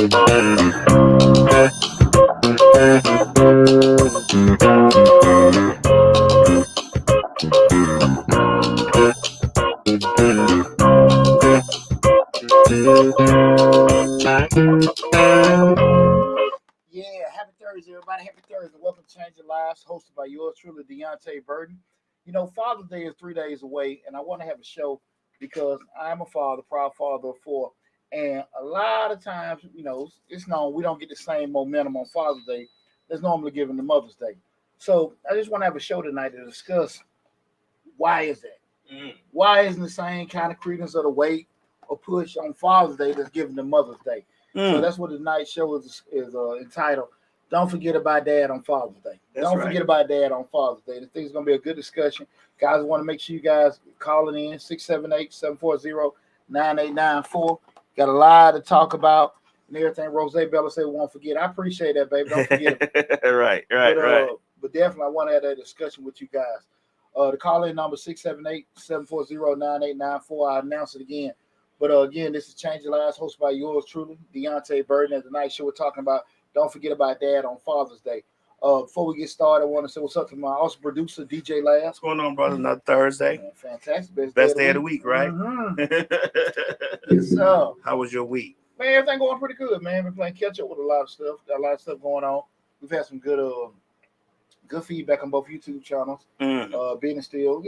Yeah, happy Thursday, everybody. Happy Thursday. Welcome to Change Your Lives, hosted by yours truly, Deonte Burden. You know, Father's Day is 3 days away, and I want to have a show because I'm a father, proud father of four. And a lot of times, it's known we don't get the same momentum on Father's Day that's normally given to Mother's Day. So I just want to have a show tonight to discuss why is that? Why isn't the same kind of credence of the weight or push on Father's Day that's given to Mother's Day? So that's what tonight's show is entitled. Don't forget about Dad on Father's Day. Don't forget about Dad on Father's Day. I think it's going to be a good discussion. Guys, I want to make sure you guys calling in 678-740-9894. Got a lot to talk about and everything. Rose Bella said we won't forget. I appreciate that, baby. Don't forget it. right. But definitely I want to have that discussion with you guys. The call-in number 678-740-9894. I'll announce it again. But again, this is Change Your Lives, hosted by yours truly, Deonte Burden. At the night show, we're talking about Don't Forget About Dad on Father's Day. Before we get started, I want to say what's up to my awesome producer, DJ Labs. What's going on, brother? Another Thursday. Man, fantastic. Best day of the week, right? Mm-hmm. Yes, sir. How was your week? Man, everything going pretty good, man. Been playing catch up with a lot of stuff. Got a lot of stuff going on. We've had some good feedback on both YouTube channels. Being still,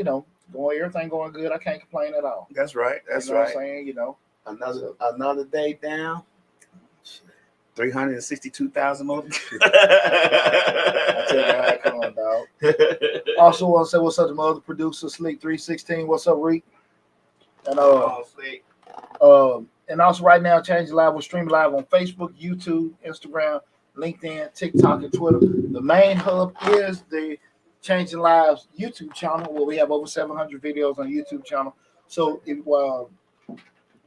everything going good. I can't complain at all. That's right. That's you know right. What I'm saying, Another day down. 362,000 more. I tell you how it come on, dog. Also want to say what's up to my other producer, Sleek 316. What's up, Reek? And and also right now, Change Your Live. We're streaming live on Facebook, YouTube, Instagram, LinkedIn, TikTok, and Twitter. The main hub is the Changing Lives YouTube channel, where we have over 700 videos on YouTube channel. So if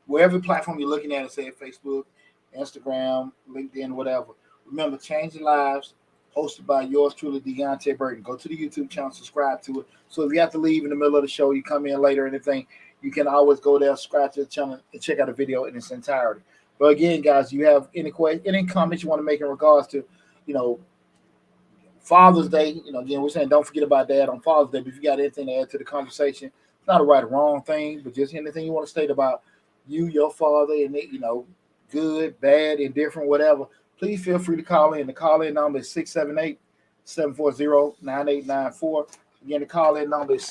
wherever platform you're looking at, say Facebook, Instagram, LinkedIn, whatever, remember Changing Lives, hosted by yours truly, Deonte Burden. Go to the YouTube channel, subscribe to it. So if you have to leave in the middle of the show, you come in later or anything, you can always go there, subscribe to the channel, and check out the video in its entirety. But again, guys, you have any comments you want to make in regards to, Father's Day, again, we're saying don't forget about Dad on Father's Day. But if you got anything to add to the conversation, it's not a right or wrong thing, but just anything you want to state about you, your father, and good, bad, indifferent, whatever, please feel free to call in. The call-in number is 678-740-9894. Again, the call-in number is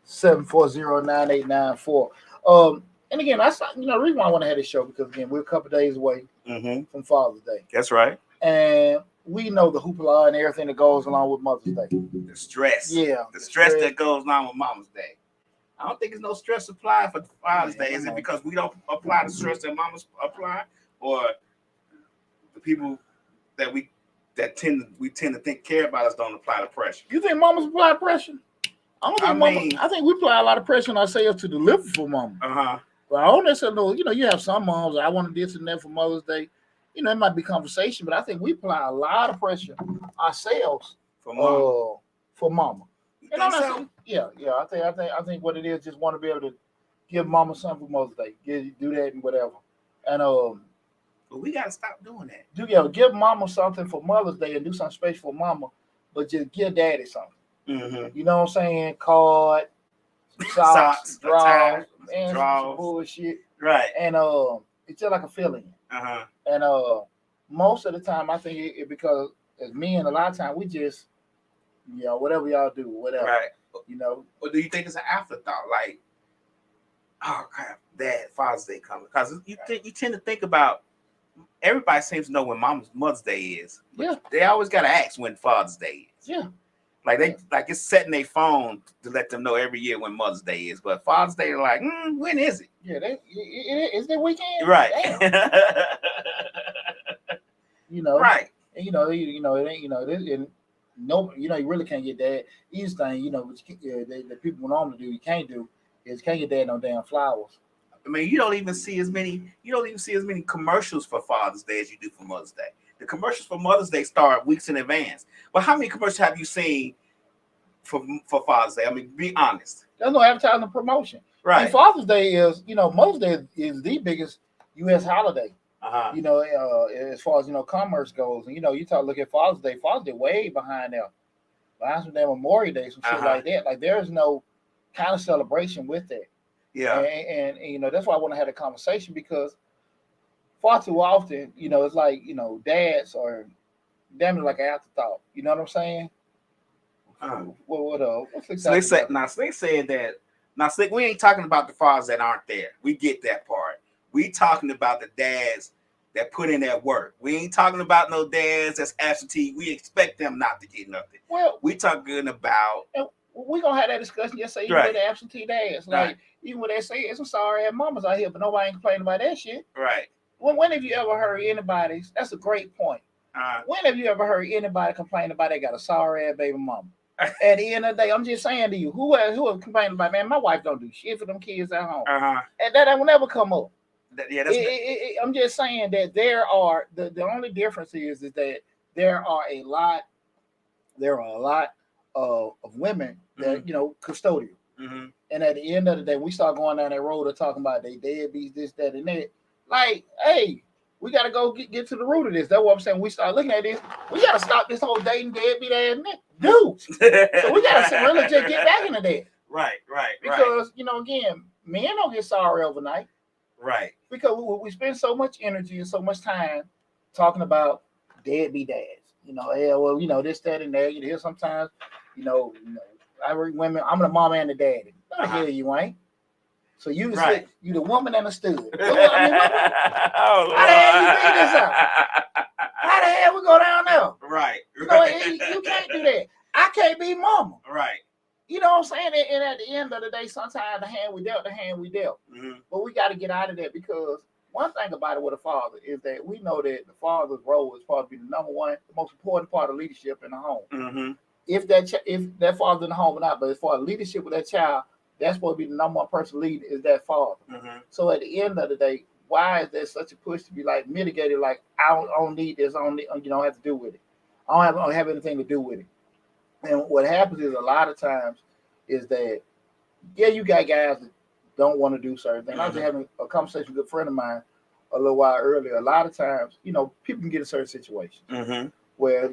678-740-9894. And again, the reason why I want to have this show, because again, we're a couple days away from Father's Day. That's right. And we know the hoopla and everything that goes along with Mother's Day. The stress. Yeah. The stress that goes along with Mama's Day. I don't think there's no stress applied for Father's Day. Is it because we don't apply the stress that Mamas apply, or the people that we tend to think care about us don't apply the pressure? You think Mamas apply pressure? I think we apply a lot of pressure on ourselves to deliver for Mama. But I don't necessarily know. You have some moms. I want this and that for Mother's Day. It might be conversation, but I think we apply a lot of pressure ourselves for Mama. So? Yeah. I think what it is, just want to be able to give Mama something for Mother's Day. Do that and whatever. And but we gotta stop doing that. Give Mama something for Mother's Day and do something special for Mama, but just give Daddy something. You know what I'm saying? Card, socks, drawers, bullshit. Right. And it's just like a feeling. And most of the time, I think it because as men, a lot of times we just, whatever y'all do, whatever. Right. Or do you think it's an afterthought? Like, oh crap, Dad, Father's Day coming, because you tend to think about. Everybody seems to know when Mother's Day is. Yeah. They always gotta ask when Father's Day is. Yeah. Like it's setting their phone to let them know every year when Mother's Day is. But Father's Day, they're like, when is it? Yeah, it's their weekend. Right. Right. And it ain't, and no, you really can't get that. Each thing, that people normally do, you can't get Dad no damn flowers. I mean, you don't even see as many commercials for Father's Day as you do for Mother's Day. The commercials for Mother's Day start weeks in advance. But how many commercials have you seen for Father's Day? I mean, be honest. There's no advertising promotion. Right. And Father's Day is, Mother's Day is the biggest U.S. holiday. You know, as far as commerce goes, and you look at Father's Day. Father's Day way behind there. Behind some damn Memorial Day, some shit like that. Like there is no kind of celebration with that. Yeah. And that's why I want to have a conversation because far too often, it's like dads are damn it like an afterthought. You know what I'm saying? What's Slick said that. Now, Slick, we ain't talking about the fathers that aren't there. We get that part. We talking about the dads that put in that work. We ain't talking about no dads that's absentee. We expect them not to get nothing. Well, we talking about. We're gonna have that discussion yesterday even with the absentee dads. Like even when they say it's some sorry ass mamas out here, but nobody ain't complaining about that shit. Right. When have you ever heard anybody? That's a great point. When have you ever heard anybody complain about they got a sorry ass baby mama? At the end of the day, I'm just saying to you, who have complained about, man, my wife don't do shit for them kids at home. And that will never come up. I'm just saying that there are the only difference is that there are a lot of women that custodial. And at the end of the day, we start going down that road of talking about they deadbeats, this, that, and that. Like, hey, we got to go get to the root of this. That's what I'm saying. We start looking at this. We got to stop this whole dating deadbeat ass dudes. So we got to really just get back into that. Right. Because, again, men don't get sorry overnight. Right. Because we spend so much energy and so much time talking about deadbeat dads. This, that, and that. You hear sometimes, I read women, I'm the mama and the daddy. No, hell you ain't. So you say you the woman and the stud. How the hell you figure this out? How the hell we go down there? Right. You can't do that. I can't be mama. Right. You know what I'm saying? And at the end of the day, sometimes the hand we dealt. But we got to get out of that because one thing about it with a father is that we know that the father's role is supposed to be the number one, the most important part of leadership in the home. If that father's in the home or not, but as far as leadership with that child, that's supposed to be the number one person leading is that father. So at the end of the day, why is there such a push to be like mitigated? Like I don't need this. I don't have to do with it. I don't have anything to do with it. And what happens is a lot of times is that you got guys that don't want to do certain things. I was having a conversation with a good friend of mine a little while earlier. A lot of times, people can get in certain situations where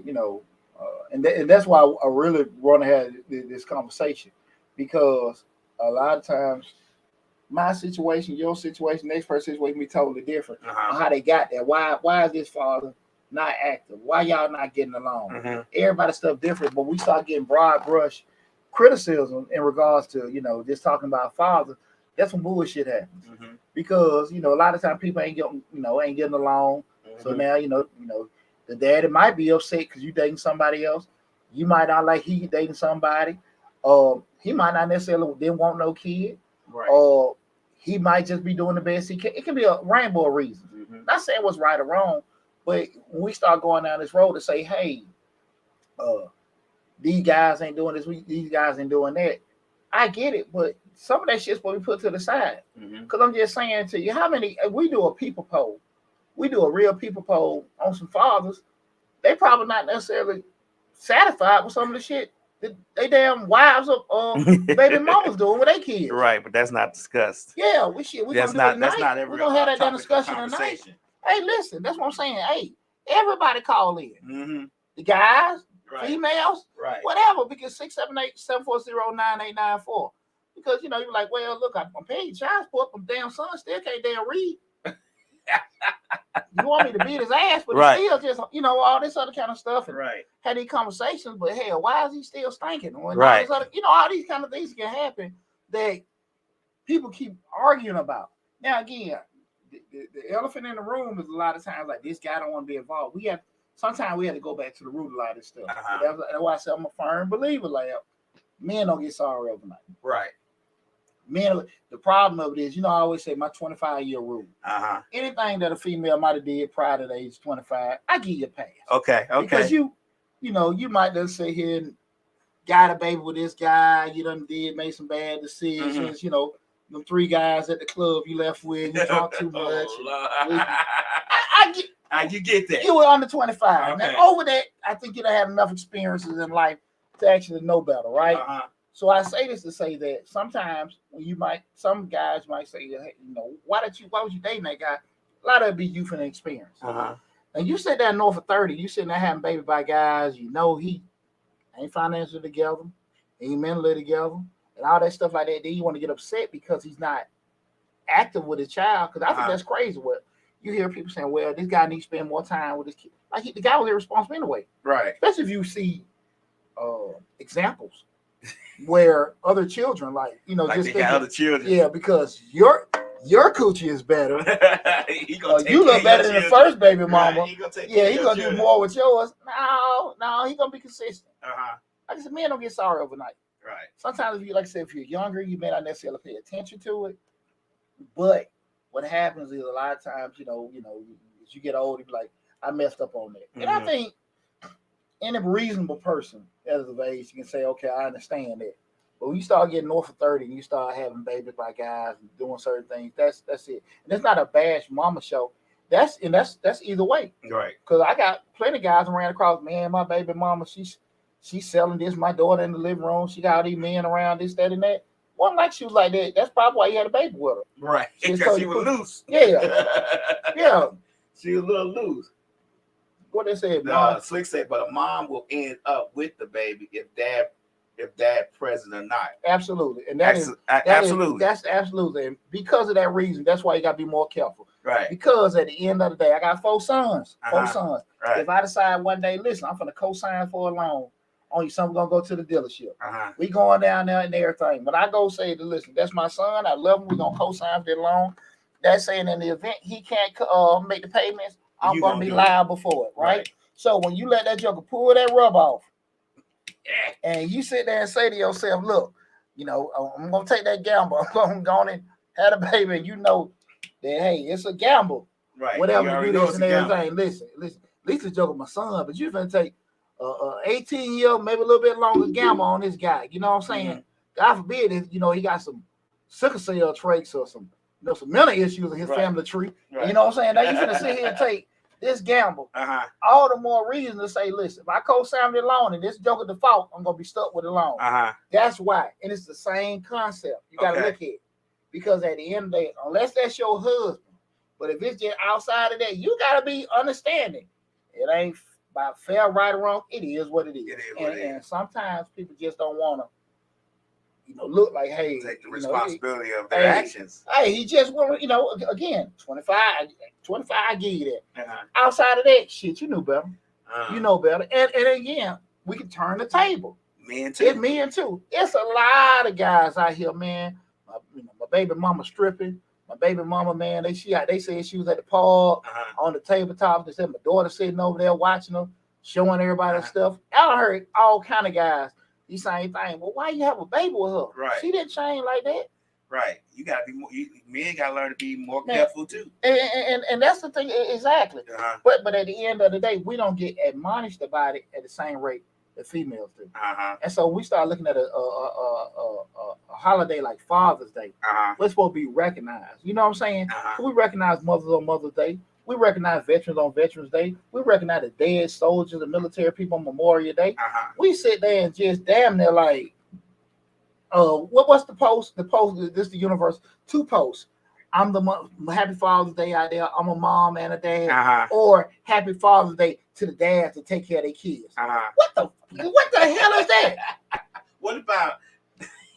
and that's why I really want to have this conversation because a lot of times my situation, your situation, next person's situation be totally different on how they got there. Why is this father not active? Why y'all not getting along? Everybody's stuff different, but we start getting broad brush criticism in regards to just talking about father. That's when bullshit happens because a lot of times people ain't getting along. So now the daddy might be upset because you dating somebody else. You might not like he dating somebody. He might not necessarily didn't want no kid. Right. He might just be doing the best he can. It can be a rainbow of reasons. Not saying what's right or wrong, but when we start going down this road to say, hey, these guys ain't doing this, these guys ain't doing that. I get it, but some of that shit's supposed to be put to the side. Because I'm just saying to you, how many, if we do a people poll, we do a real people poll on some fathers, they probably not necessarily satisfied with some of the shit that they damn wives of baby mamas doing with their kids. Right, but that's not discussed. Yeah, we're gonna do it tonight. That's not every. We're gonna have that discussion tonight. Hey, listen, that's what I'm saying. Hey, everybody call in. The guys, females, whatever, because 678-740-9894. Because you're like, well, look, I'm paying child support, but damn son still can't damn read. You want me to beat his ass, but he still just, all this other kind of stuff. And had these conversations, but hell, why is he still stinking? When all this other, all these kind of things can happen that people keep arguing about. Now, again, the elephant in the room is a lot of times like this guy don't want to be involved. Sometimes we have to go back to the root of a lot of this stuff. That's why I say I'm a firm believer. Like, men don't get sorry overnight. Right. Men, the problem of it is, I always say my 25-year rule. Anything that a female might have did prior to the age of 25, I give you a pass. Okay. Because you might just sit here and got a baby with this guy. You done made some bad decisions. Them 3 guys at the club you left with, you talk too much. You get that. You were under 25. Okay. Now, over that, I think you done had enough experiences in life to actually know better, right? So I say this to say that sometimes when some guys might say, hey, why was you dating that guy? A lot of it be youth and experience. And you sit there north of 30, you sitting there having baby by guys, you know he ain't financially together, ain't mentally together, and all that stuff like that. Then you want to get upset because he's not active with his child. Because I think that's crazy. What you hear people saying, well, this guy needs to spend more time with his kid. Like the guy was irresponsible anyway. Right. Especially if you see examples where other children, like just they got other children. Yeah, because your coochie is better. You look better than the first baby mama. Right. He gonna do more with yours. No, he gonna be consistent. Like I said, men don't get sorry overnight. Right. Sometimes if you, like I said, if you're younger, you may not necessarily pay attention to it. But what happens is a lot of times, as you get older, you're like, I messed up on that. And I think any reasonable person as of age, you can say, okay, I understand that. But when you start getting north of 30 and you start having babies by guys and doing certain things, that's it. And it's not a bash mama show. That's either way. Right. Because I got plenty of guys around across, man, my baby mama, she's selling this, my daughter in the living room, she got all these men around, this, that, and that. One like she was like that. That's probably why you had a baby with her. Right. Because she was loose. Yeah. Yeah. She was a little loose. What they said, Slick said, but a mom will end up with the baby if dad present or not. Absolutely. And that's absolutely. And because of that reason, that's why you got to be more careful. Right. Because at the end of the day, I got 4 sons. Right. If I decide one day, listen, I'm going to co-sign for a loan, on your son, we're going to go to the dealership. We going down there and everything. But I go say, listen, that's my son. I love him. We're going to co-sign for the loan. That's saying in the event he can't make the payments, I'm going to be liable for it, right? So when you let that joker pull that rub off, and you sit there and say to yourself, look, I'm going to take that gamble. I'm going to go on and have a baby, and you know that, hey, it's a gamble. Right. Whatever you do this and everything. Listen, at least the joker my son, but you're going to take 18-year, maybe a little bit longer gamble on this guy. You know what I'm saying? God forbid, he got some sickle cell traits or some mental issues in his family tree. Right. You know what I'm saying? Now you're going to sit here and take this gamble. All the more reason to say, listen, if I co-sign the loan and this joker default, I'm going to be stuck with the loan. That's why. And it's the same concept. You got to look at it. Because at the end of the day, unless that's your husband, but if it's just outside of that, you got to be understanding. It ain't by fair, right, or wrong. It is what it is. And sometimes people just don't want to, look like, hey, take the responsibility of their actions. Hey, he just want, again, 25, I give you that. Outside of that, shit, you knew better. You know better. And again, we can turn the table. Men too. It's men too. It's a lot of guys out here, man. My baby mama stripping. My baby mama, man, they said she was at the park on the tabletop. They said my daughter sitting over there watching her, showing everybody stuff. I heard all kind of guys. The same thing. Well, why you have a baby with her? Right. She didn't change like that. Right. You gotta be more. Men gotta learn to be more careful too. And that's the thing exactly. But at the end of the day, we don't get admonished about it at the same rate that females do. And so we start looking at a holiday like Father's Day. We're supposed to be recognized. You know what I'm saying? We recognize mothers on Mother's Day. We recognize veterans on Veterans Day. We recognize the dead soldiers and military people on Memorial Day. We sit there and just damn near like, what's the post? The post, this is the universe. 2 posts. I'm the Happy Father's Day out there. I'm a mom and a dad. Or Happy Father's Day to the dads to take care of their kids. What the hell is that? What about?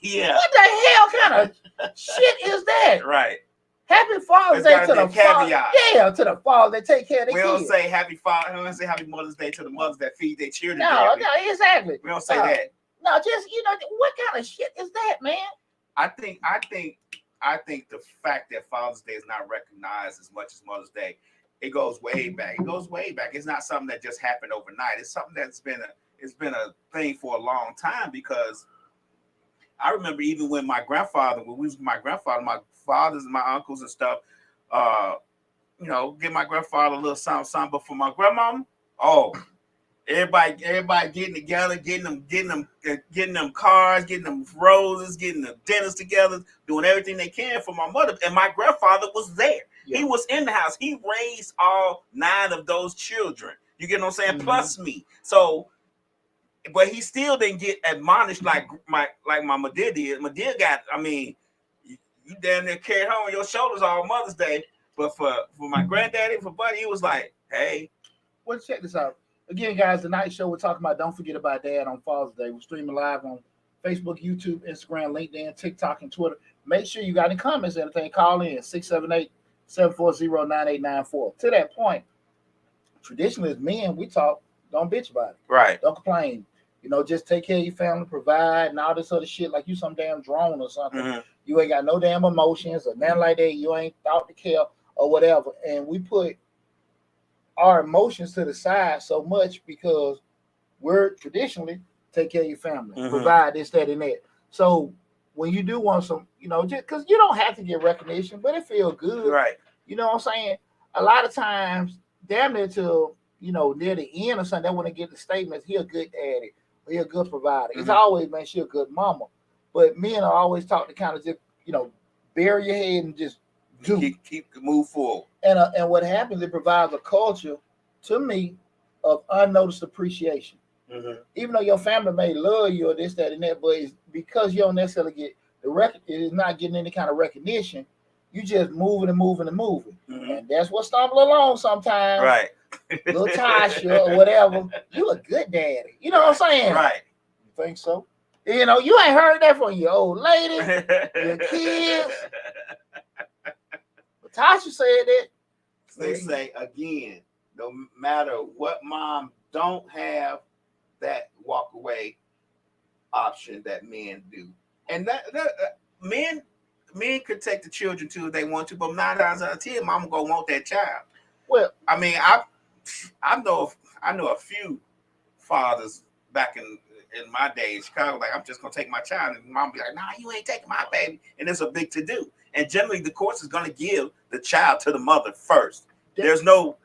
Yeah. What the hell kind of shit is that? Right. Happy Father's Day to the father. Yeah, to the father that take care of their kids. We don't say Happy Father. We don't say Happy Mother's Day to the mothers that feed their children. No, exactly. We don't say that. No, just what kind of shit is that, man? I think the fact that Father's Day is not recognized as much as Mother's Day, it goes way back. It's not something that just happened overnight. It's something that's been a thing for a long time, because I remember even when my grandfather, my fathers and my uncles and stuff, give my grandfather a little something, but for my grandmama, everybody getting together, getting them cars, getting them roses, getting the dinners together, doing everything they can for my mother. And my grandfather was there. Yeah. He was in the house. He raised all 9 of those children. You get what I'm saying? Plus me. So, but he still didn't get admonished like my Madea did. Madea got, you damn near carried her on your shoulders all Mother's Day. But for my granddaddy, for Buddy, he was like, hey. Well, check this out. Again, guys, the night show we're talking about Don't Forget About Dad on Father's Day. We're streaming live on Facebook, YouTube, Instagram, LinkedIn, TikTok, and Twitter. Make sure you got any comments, anything, call in 678-740-9894. To that point, traditionally as men, we talk, don't bitch about it. Right. Don't complain. Just take care of your family, provide, and all this other shit like you some damn drone or something. Mm-hmm. You ain't got no damn emotions or nothing like that. You ain't thought to care or whatever. And we put our emotions to the side so much because we're traditionally take care of your family, mm-hmm. provide this, that, and that. So when you do want some, just because you don't have to get recognition, but it feels good. Right. You know what I'm saying? A lot of times, damn near till, near the end or something, they want to get the statements, he a good daddy. He a good provider. Mm-hmm. It's always, man, she a good mama. But men are always taught to kind of just, bury your head and just do. Keep move forward. And what happens, it provides a culture, to me, of unnoticed appreciation. Mm-hmm. Even though your family may love you or this, that, and that, but it's because you don't necessarily get it is not getting any kind of recognition. You just moving and moving and moving. Mm-hmm. And that's what stumble along sometimes. Right. Little Tasha or whatever, you a good daddy. You know what I'm saying? Right. You think so? You ain't heard that from your old lady, your kids. But Tasha said that. They say again, no matter what mom don't have that walk away option that men do. And that men could take the children too if they want to, but 9 times out of 10, mama gonna want that child. Well, I mean, I know a few fathers back in my day in Chicago, like, I'm just gonna take my child, and mom be like, nah, you ain't taking my baby, and it's a big to do. And generally, the course is gonna give the child to the mother first. There's no,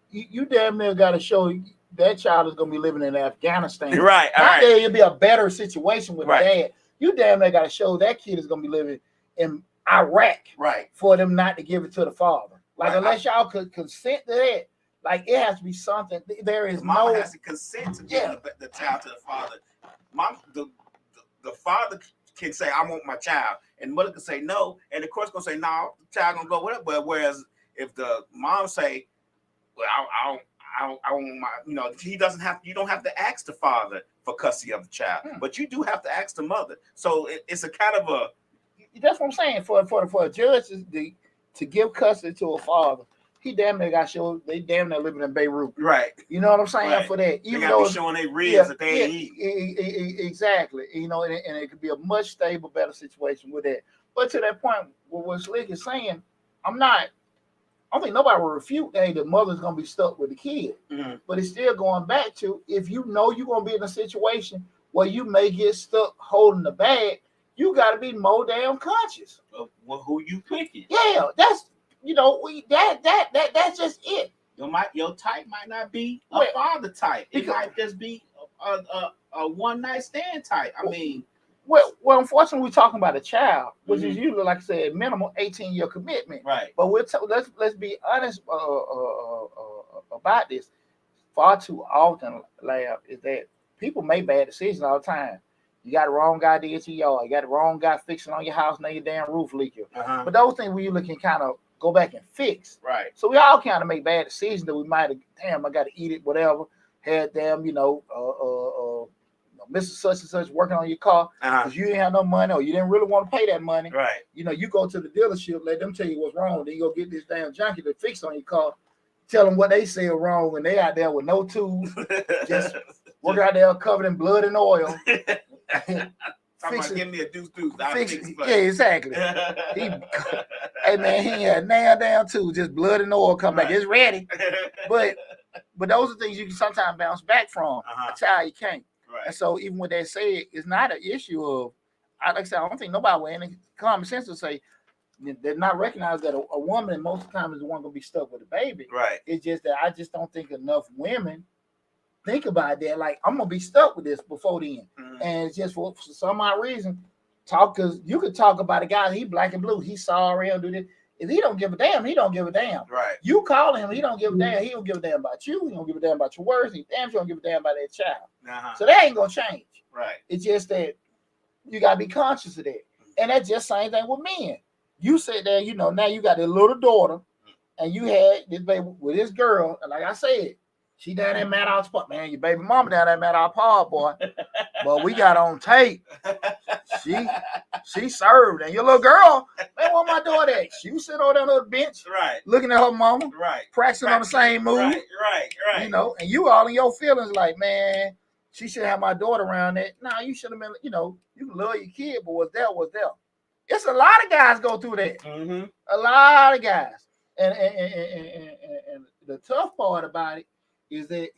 you damn near got to show that child is gonna be living in Afghanistan, right? Not there, it'll be a better situation with dad. You damn near got to show that kid is gonna be living in Iraq, right? For them not to give it to the father. Like, unless y'all could consent to that, like, it has to be something. There is mama has to consent to giving the child to the father. The father can say, I want my child, and mother can say no, and the court's gonna say no, the child gonna go with it. But whereas if the mom say, well, I want my, he doesn't have, you don't have to ask the father for custody of the child, but you do have to ask the mother. So it's a kind of a. That's what I'm saying. For a judge to give custody to a father, he damn near got show they damn near living in Beirut. Right. You know what I'm saying? Right. For that. Even though it's showing they ribs that they eat. Exactly. And it could be a much stable, better situation with that. But to that point, what Slick is saying, I don't think nobody will refute that the mother's gonna be stuck with the kid. Mm-hmm. But it's still going back to, if you know you're gonna be in a situation where you may get stuck holding the bag, you gotta be more damn conscious of who you picking. Yeah, that's that's just it. Your type might not be a father type. It might just be a one night stand type. I mean, well, unfortunately, we're talking about a child, which is usually, like I said, minimum 18-year commitment. Right. But let's be honest about this. Far too often, Lab, is that people make bad decisions all the time. You got the wrong guy to get your yard. You got the wrong guy fixing on your house, now your damn roof leaking. Uh-huh. But those things we looking kind of go back and fix. Right. So we all kind of make bad decisions that we might have, damn, I got to eat it, whatever. Had them, Mr. Such and Such working on your car because you didn't have no money or you didn't really want to pay that money. Right. You go to the dealership, let them tell you what's wrong. Then you go get this damn junkie to fix on your car. Tell them what they say is wrong when they out there with no tools, just working out there covered in blood and oil. Give me a deuce. Yeah, exactly. Hey man, he had nail down too, just blood and oil come back. It's ready. But those are things you can sometimes bounce back from. A child you can't. Right. And so even with that said, it's not an issue of, like I said, I don't think nobody with any common sense will say they're not recognized that a woman most of the time is the one gonna be stuck with a baby. Right. It's just that I just don't think enough women think about that. Like, I'm gonna be stuck with this before then. Mm-hmm. And it's just for some odd reason, because you could talk about a guy, he black and blue, he sorry, he'll do this. If he don't give a damn, he don't give a damn. Right. You call him, he don't give a damn. He don't give a damn about you. He don't give a damn about your words. He damn sure don't give a damn about that child. Uh-huh. So that ain't gonna change. Right. It's just that you gotta be conscious of that. And that's just same thing with men. You sit there, now you got a little daughter and you had this baby with this girl, and like I said, she down there mad out spot, man. Your baby mama down there mad out pod, boy. But we got on tape. She served, and your little girl, man, where my daughter at? She was sitting on that little bench, right, looking at her mama, right, practicing on the same move, right. You know, and you all in your feelings, like, man, she should have my daughter around that. Nah, you should have been, you know, you can love your kid, but what's there was there. It's a lot of guys go through that. Mm-hmm. A lot of guys, and the tough part about it is that,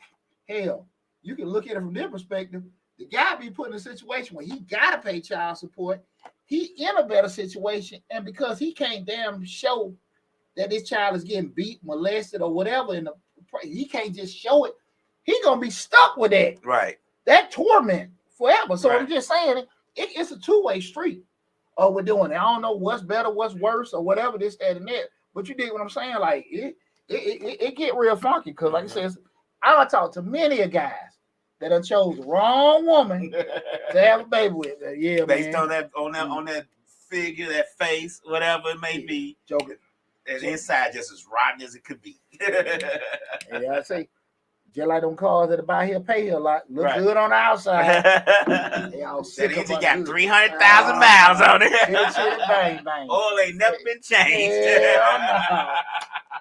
hell, you can look at it from their perspective. The guy be put in a situation where he gotta pay child support. He in a better situation, and because he can't damn show that this child is getting beat, molested, or whatever, he can't just show it. He gonna be stuck with that. Right. That torment forever. So I'm just saying, it's a two-way street. We're doing it. I don't know what's better, what's worse, or whatever, this, that, and that. But you dig what I'm saying? Like it get real funky because, like I said, I talk to many a guys that done chose the wrong woman to have a baby with. Yeah, based man. on that figure, that face, whatever it may be. Joking. And inside just as rotten as it could be. Yeah, I say, just like them cars that buy here pay here a lot. Look good on the outside. They all sick. That engine got 300,000 miles on it. Bang, bang. Oil ain't never been changed. Hell no.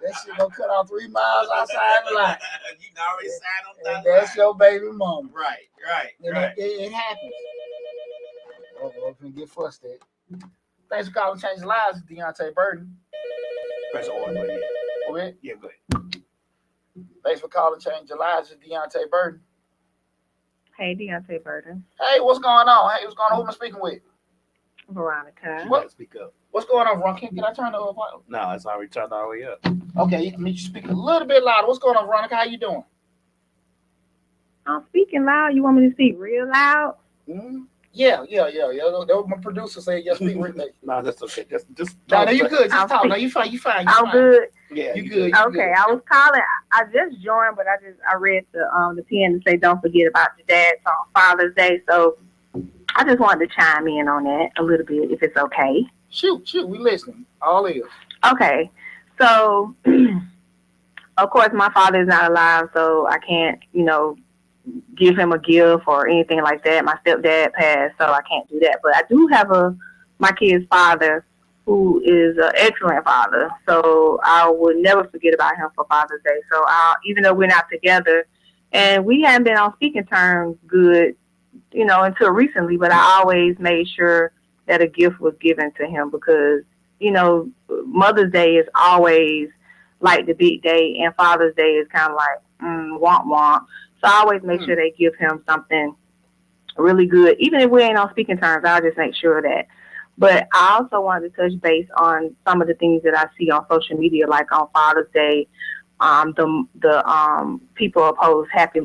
That shit gonna cut off 3 miles outside the lot. You already signed on that. That's your baby mama. Right. It happens. Oh, if we get fussed at. Thanks for calling Change Lives, Deonte Burton. Press on, go ahead. Go ahead. Yeah, go ahead. Thanks for calling Change Your Lives, Deonte Burton. Hey, Deonte Burton. Hey, what's going on? Hey, what's going on? Who am I speaking with? Veronica. What? Speak up. What's going on, Veronica? Can I turn the up? No, it's already turned all the way up. Okay, you can speak a little bit louder. What's going on, Veronica? How you doing? I'm speaking loud. You want me to speak real loud? Mm-hmm. Yeah. That was my producer saying, "Yeah, speak real loud." No, that's okay. Just no, you good. Just talk. No, you fine. I'm good. Yeah, you good. Okay, I was calling. I just joined, but I read the pen to say don't forget about your dad on Father's Day. So I just wanted to chime in on that a little bit, if it's okay. Shoot, we listening. All ears. Okay, so of course my father is not alive, so I can't, give him a gift or anything like that. My stepdad passed, so I can't do that. But I do have my kid's father who is an excellent father, so I would never forget about him for Father's Day. So even though we're not together, and we haven't been on speaking terms good, until recently, but I always made sure that a gift was given to him because, Mother's Day is always like the big day, and Father's Day is kind of like, womp. So I always make sure they give him something really good. Even if we ain't on speaking terms, I'll just make sure of that. But I also wanted to touch base on some of the things that I see on social media, like on Father's Day. The people oppose Happy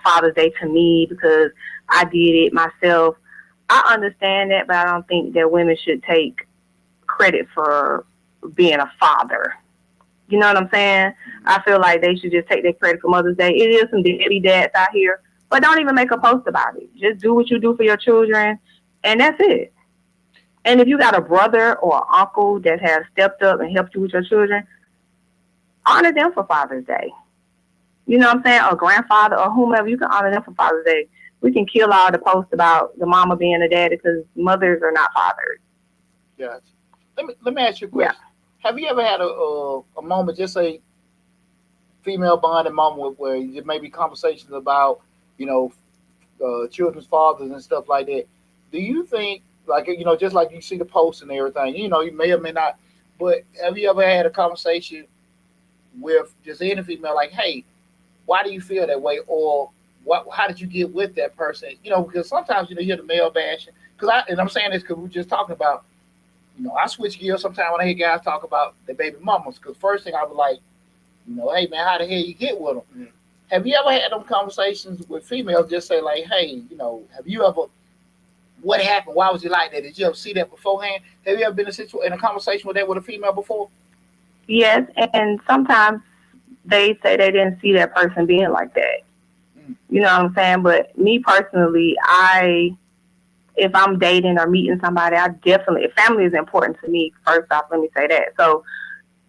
Father's Day to me because I did it myself. I understand that, but I don't think that women should take credit for being a father. You know what I'm saying? I feel like they should just take their credit for Mother's Day. It is some deadly dads out here, but don't even make a post about it. Just do what you do for your children, and that's it. And if you got a brother or an uncle that has stepped up and helped you with your children, honor them for Father's Day. You know what I'm saying? Or grandfather or whomever, you can honor them for Father's Day. We can kill all the posts about the mama being a daddy because mothers are not fathers. Gotcha. Let me ask you a question. Yeah. Have you ever had a moment, just a female bonding moment where there may be conversations about, children's fathers and stuff like that? Do you think, just like you see the posts and everything, you may or may not, but have you ever had a conversation with just any female, like, hey, why do you feel that way? Or how did you get with that person? Because sometimes, you hear the male bashing. I'm saying this because we're just talking about, I switch gears sometimes when I hear guys talk about their baby mamas. Because first thing I was like, hey, man, how the hell you get with them? Mm-hmm. Have you ever had them conversations with females just say, like, hey, have you ever, what happened? Why was you like that? Did you ever see that beforehand? Have you ever been in a conversation with a female before? Yes, and sometimes they say they didn't see that person being like that. Mm-hmm. You know what I'm saying? But me personally, if I'm dating or meeting somebody, family is important to me. First off, let me say that. So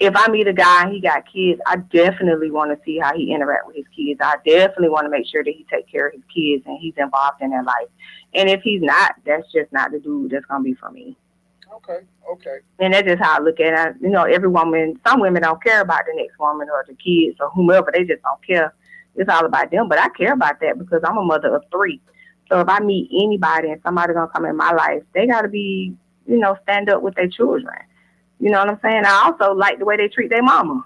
if I meet a guy and he got kids, I definitely want to see how he interact with his kids. I definitely want to make sure that he take care of his kids and he's involved in their life. And if he's not, that's just not the dude that's gonna be for me. Okay, okay. And that's just how I look at it. You know, every woman, some women don't care about the next woman or the kids or whomever. They just don't care. It's all about them. But I care about that because I'm a mother of 3. So if I meet anybody and somebody gonna come in my life, they gotta be, you know, stand up with their children. You know what I'm saying? I also like the way they treat their mama.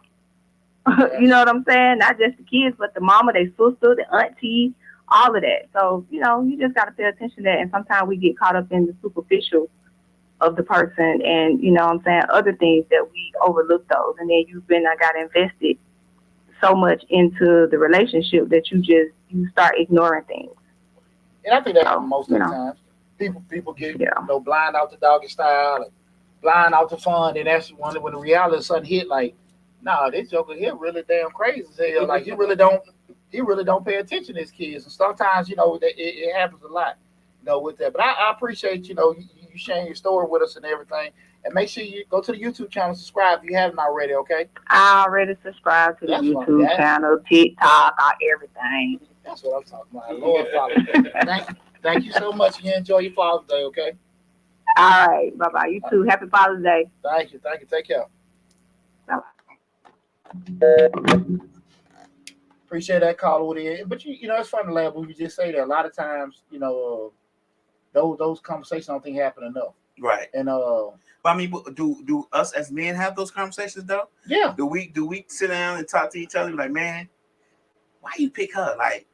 You know what I'm saying? Not just the kids, but the mama, their sister, the auntie, all of that. So, you know, you just got to pay attention to that. And sometimes we get caught up in the superficial of the person and, you know what I'm saying, other things that we overlook those. And then got invested so much into the relationship that you start ignoring things. And I think that happens most of the times. People get blind out the doggy style and blind out the fun, and that's when the reality sudden hit. Like, nah, this joker here really damn crazy as hell. Like he really don't pay attention to his kids, and sometimes it happens a lot, with that. But I appreciate you sharing your story with us and everything. And make sure you go to the YouTube channel, subscribe if you haven't already. Okay. I already subscribed to the YouTube channel, TikTok, everything. That's what I'm talking about. Lord, Father. Thank you so much. You enjoy your Father's Day, okay? All right. Bye-bye. You too. Happy Father's Day. Thank you. Take care. Bye-bye. Appreciate that call with it. But, it's funny, Lab, when you just say that. A lot of times, those conversations I don't think happen enough. Right. And, but I mean, do us as men have those conversations, though? Yeah. Do we sit down and talk to each other like, man, why you pick her? Like,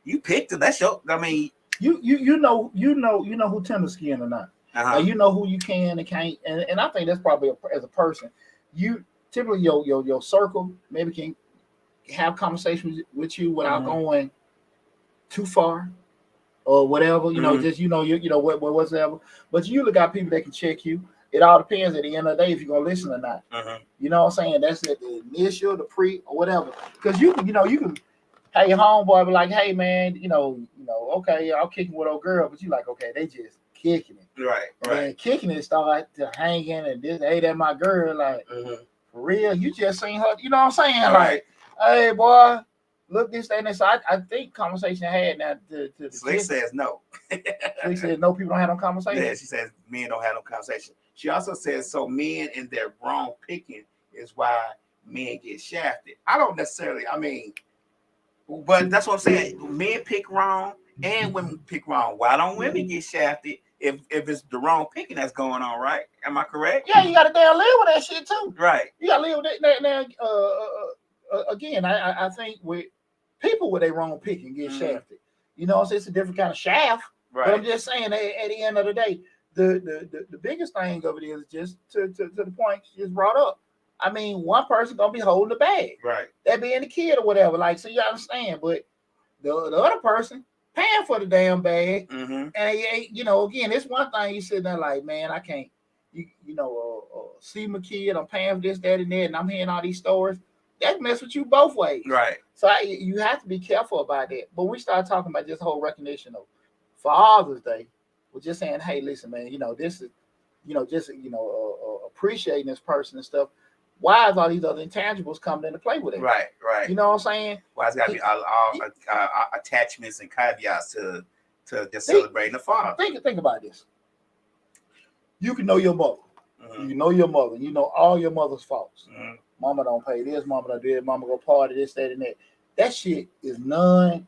you picked her. That's your, I mean. You know who tender skin or not. Uh-huh. You know who you can and can't, and I think that's probably as a person, you typically your circle maybe can have conversations with you without going too far or whatever. Just whatever. But you usually got people that can check you. It all depends at the end of the day if you're gonna listen or not. You know what I'm saying? That's it, the initial, the pre, or whatever. Because you can. Hey, homeboy, be like, hey, man, okay, I'm kicking with old girl, but you like, okay, they just kicking it. Right. And kicking it start to hanging and this, hey, that my girl, like, for real, you just seen her, you know what I'm saying? Right. Like, hey, boy, look this, that, and this. So I think conversation I had now to Slick says no. Slick says no, people don't have no conversation. Yeah, she says men don't have no conversation. She also says, so men and their wrong picking is why men get shafted. I don't necessarily, but that's what I'm saying. Men pick wrong and women pick wrong. Why don't women get shafted if it's the wrong picking that's going on, right? Am I correct? Yeah, you got to damn live with that shit too. Right. You got to live with that. Now, again, I think with people with their wrong picking get shafted. It's a different kind of shaft. Right. But I'm just saying, at the end of the day, the biggest thing of it is just to the point you just brought up. One person gonna be holding the bag, right? That being the kid or whatever. Like, so you understand. But the other person paying for the damn bag, and again, it's one thing you sit there like, man, I can't, see my kid. I'm paying for this, that, and that, and I'm hearing all these stories. That mess with you both ways, right? So you have to be careful about that. But we start talking about this whole recognition of Father's Day. We're just saying, hey, listen, man, this is, just appreciating this person and stuff. Why is all these other intangibles coming into play with it? Right. You know what I'm saying? Why it's got to be all attachments and caveats to just celebrating the father? Think about this. You can know your mother. You know your mother. You know all your mother's faults. Mama don't pay this. Mama don't do it. Mama go party this, that, and that. That shit is none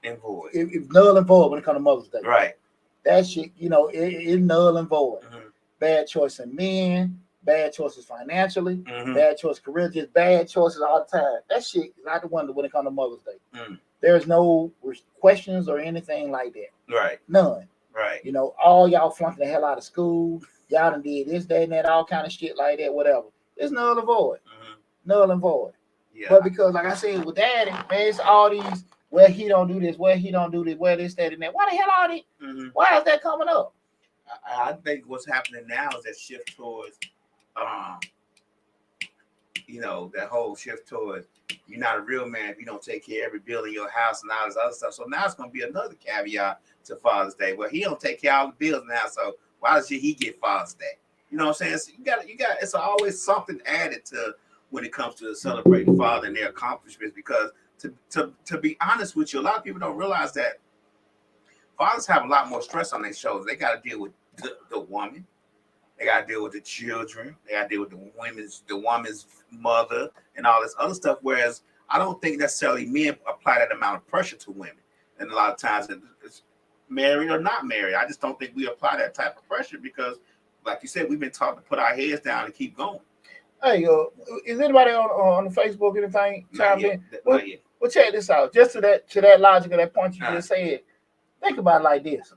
and void. It's null and void when it comes to Mother's Day. Right. That shit, it's null and void. Bad choice in men. Bad choices financially, bad choice career, just bad choices all the time. That shit is not the one when it comes to Mother's Day. There's no questions or anything like that. Right. None. Right. All y'all flunking the hell out of school. Y'all done did this, that, and that, all kind of shit like that, whatever. It's null and void. Null and void. Yeah. But because, like I said, with daddy, man, it's all these, well, he don't do this, well, he don't do this, well, this, that, and that. Why the hell all this? Why is that coming up? I think what's happening now is that shift towards that whole shift towards you're not a real man if you don't take care of every bill in your house and all this other stuff. So now it's going to be another caveat to Father's Day. Well, he don't take care of all the bills now, so why should he get Father's Day? You know what I'm saying? So you got. It's always something added to when it comes to celebrating father and their accomplishments. Because to be honest with you, a lot of people don't realize that fathers have a lot more stress on their shoulders. They got to deal with the woman. They got to deal with the children. They got to deal with the woman's mother and all this other stuff. Whereas I don't think necessarily men apply that amount of pressure to women. And a lot of times it's married or not married. I just don't think we apply that type of pressure because, like you said, we've been taught to put our heads down and keep going. Hey, is anybody on the Facebook anything? Well, check this out. Just to that logic of that point you just said. Think about it like this.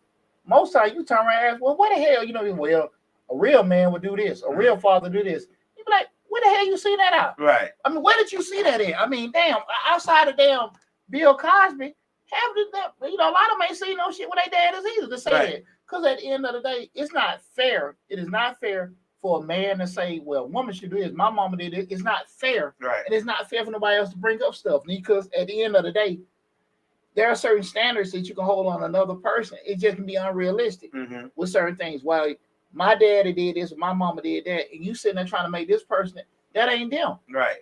Most times you turn around and ask, well, what the hell? Well, a real man would do this. A real father do this. You be like, where the hell you see that out? Right. I mean, where did you see that in? I mean, damn, outside of damn Bill Cosby, a lot of them ain't seen no shit with their dad is either to say it. Because at the end of the day, it's not fair. It is not fair for a man to say, well, woman should do this. My mama did it. It's not fair. Right. And it's not fair for nobody else to bring up stuff. Because at the end of the day, there are certain standards that you can hold on another person. It just can be unrealistic with certain things. Well, my daddy did this, my mama did that, and you sitting there trying to make this person, that ain't them. Right.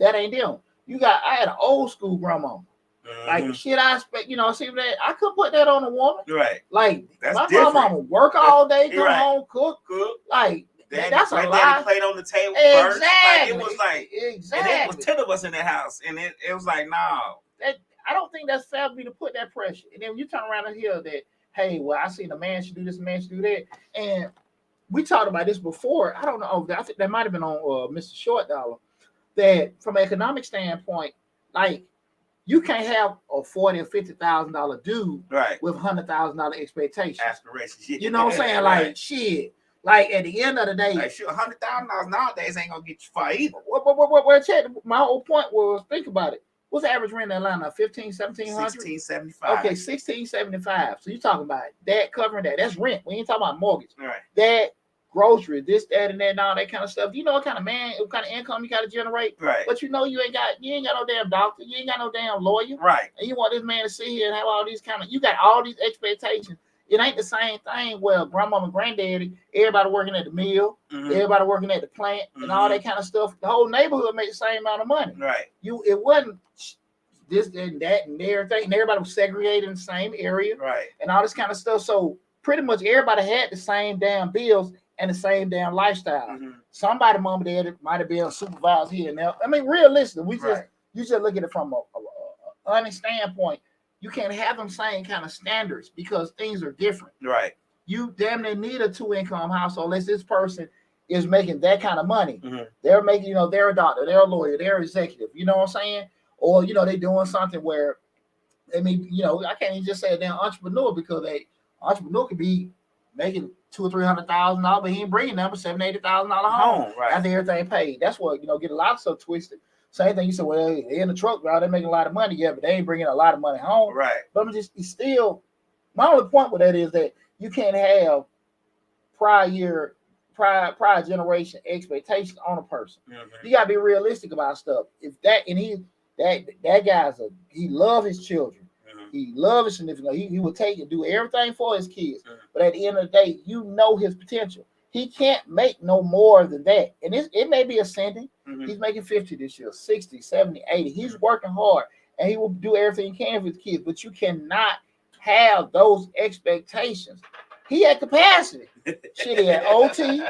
That ain't them. I had an old school grandma. Like shit I expect, see that I could put that on a woman. Right. Like that's my different. mama work all day, come home, cook. Like that's a lot. Plate on the table first. Like, it was like exactly. And it was 10 of us in the house, and it was like no. I don't think that's fair for me to put that pressure. And then you turn around and hear that, hey, well, I seen a man should do this, a man should do that. And we talked about this before. I don't know. I think that might have been on Mr. Short Dollar. That from an economic standpoint, like you can't have a $40,000 or $50,000 dude with $100,000 expectations. Aspirations. You know what I'm saying? Like shit. Like at the end of the day, like $100,000 nowadays ain't gonna get you far either. Well, check. My whole point was think about it. What's the average rent in Atlanta? 1,500, 1,700? $1,675. Okay, $1,675. So you talking about that covering that. That's rent. We ain't talking about mortgage. Right. That, grocery, this, that, and that, and all that kind of stuff. You know what kind of income you got to generate? Right. But you ain't got no damn doctor. You ain't got no damn lawyer. Right. And you want this man to sit here and have all these you got all these expectations. It ain't the same thing. Well, grandmama and granddaddy, everybody working at the mill, everybody working at the plant, and all that kind of stuff. The whole neighborhood made the same amount of money. Right. It wasn't this and that and everything. And everybody was segregated in the same area. Right. And all this kind of stuff. So pretty much everybody had the same damn bills and the same damn lifestyle. Somebody, mama, dad might have been a supervisor here and there. I mean, realistically, you just look at it from a honest standpoint. You can't have them same kind of standards because things are different. Right. You damn near need a 2-income household unless this person is making that kind of money. They're making, they're a doctor, they're a lawyer, they're an executive. You know what I'm saying? Or, they're doing something where, I can't even just say a damn entrepreneur because an entrepreneur could be making $200,000 or $300,000, but he ain't bringing them $70,000-$80,000 home after everything paid. That's what, get a lot of stuff twisted. Same thing you said, well, they in the truck route, they're making a lot of money, but they ain't bringing a lot of money home. Right. But it's still, my only point with that is that you can't have prior generation expectations on a person. You gotta be realistic about stuff. If that and that guy's he love his children. He love his significant. He would take and do everything for his kids. But at the end of the day, his potential. He can't make no more than that. And it may be ascending. He's making 50 this year, 60, 70, 80. He's working hard and he will do everything he can for his kids. But you cannot have those expectations. He had capacity. Shit, he had OT.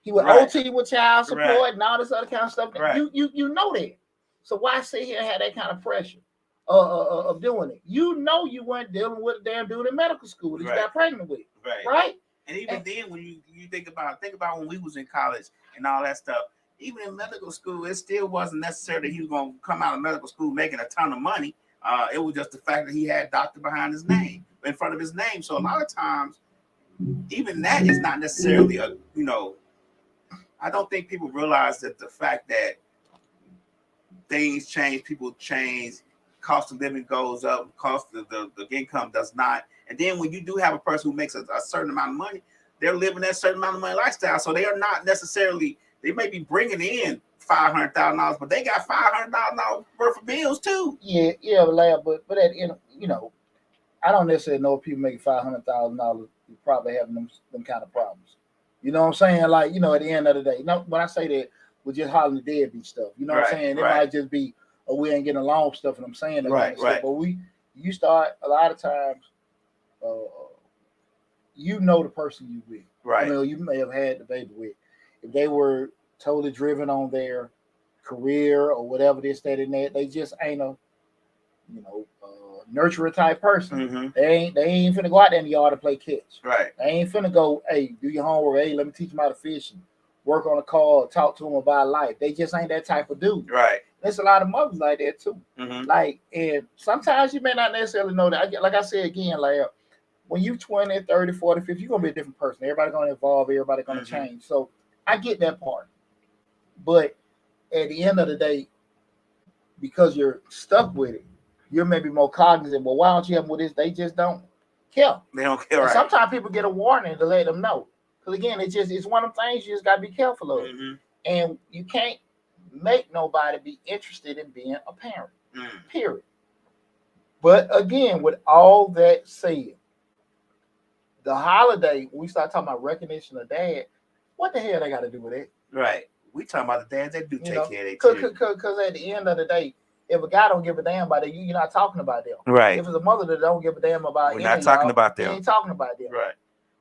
He would OT with child support and all this other kind of stuff. You know that. So why sit here and have that kind of pressure of doing it? You weren't dealing with a damn dude in medical school that you got pregnant with. Right? And even then, when you think about when we was in college and all that stuff, even in medical school, it still wasn't necessarily he was going to come out of medical school making a ton of money. It was just the fact that he had doctor behind his name, in front of his name. So a lot of times, even that is not necessarily I don't think people realize that the fact that things change, people change, cost of living goes up, cost of the income does not. And then when you do have a person who makes a certain amount of money, they're living that certain amount of money lifestyle. So they are not necessarily, they may be bringing in $500,000, but they got $500,000 worth of bills too. Yeah, but at I don't necessarily know if people making $500,000 probably having them kind of problems. You know what I'm saying? Like, at the end of the day, when I say that, with just hollering the deadbeat stuff. You know what I'm saying? It might just be, oh, we ain't getting along stuff, and I'm saying that kind of stuff. But you start a lot of times, you know the person you with. Right. You know, you may have had the baby with. If they were totally driven on their career or whatever this, that, and that, they just ain't a, nurturer type person. Mm-hmm. They ain't finna go out there in the yard to play catch. Right. They ain't finna go, hey, do your homework. Hey, let me teach them how to fish and work on a car, talk to them about life. They just ain't that type of dude. Right. There's a lot of mothers like that too. Mm-hmm. Like, and sometimes you may not necessarily know that. Like I said again, like when you 20, 30, 40, 50, you're gonna be a different person. Everybody's gonna evolve, everybody's gonna change. So I get that part. But at the end of the day, because you're stuck with it, you're maybe more cognizant. Well, why don't you help them with this? They just don't care. They don't care. Right. Sometimes people get a warning to let them know. Because again, it's one of the things you just gotta be careful of. Mm-hmm. And you can't make nobody be interested in being a parent. Period. But again, with all that said, the holiday, when we start talking about recognition of dad, what the hell they got to do with it? Right. We talking about the dads that do take care of their children. Because at the end of the day, if a guy don't give a damn about it, you're not talking about them. Right. If it's a mother that don't give a damn about it, we're not talking about them. We ain't talking about them. Right.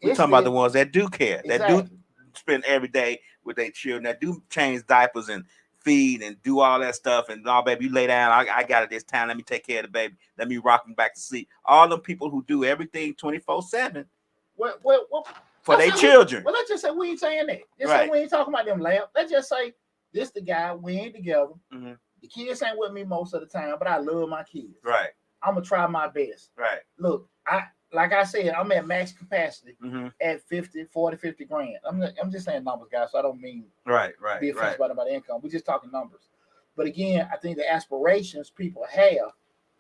We're talking about the ones that do care, that do spend every day with their children, that do change diapers and feed and do all that stuff. And oh, baby, you lay down. I got it this time. Let me take care of the baby. Let me rock him back to sleep. All them people who do everything 24/7 for their children. Well, let's just say we ain't saying that. Just say we ain't talking about them, lamb. Let's just say this the guy. We ain't together. Mm-hmm. The kids ain't with me most of the time, but I love my kids. Right. I'm gonna try my best. Right. Look, like I said, I'm at max capacity at 50 grand. I'm just saying numbers, guys. So I don't mean be offensive about the income. We're just talking numbers. But again, I think the aspirations people have,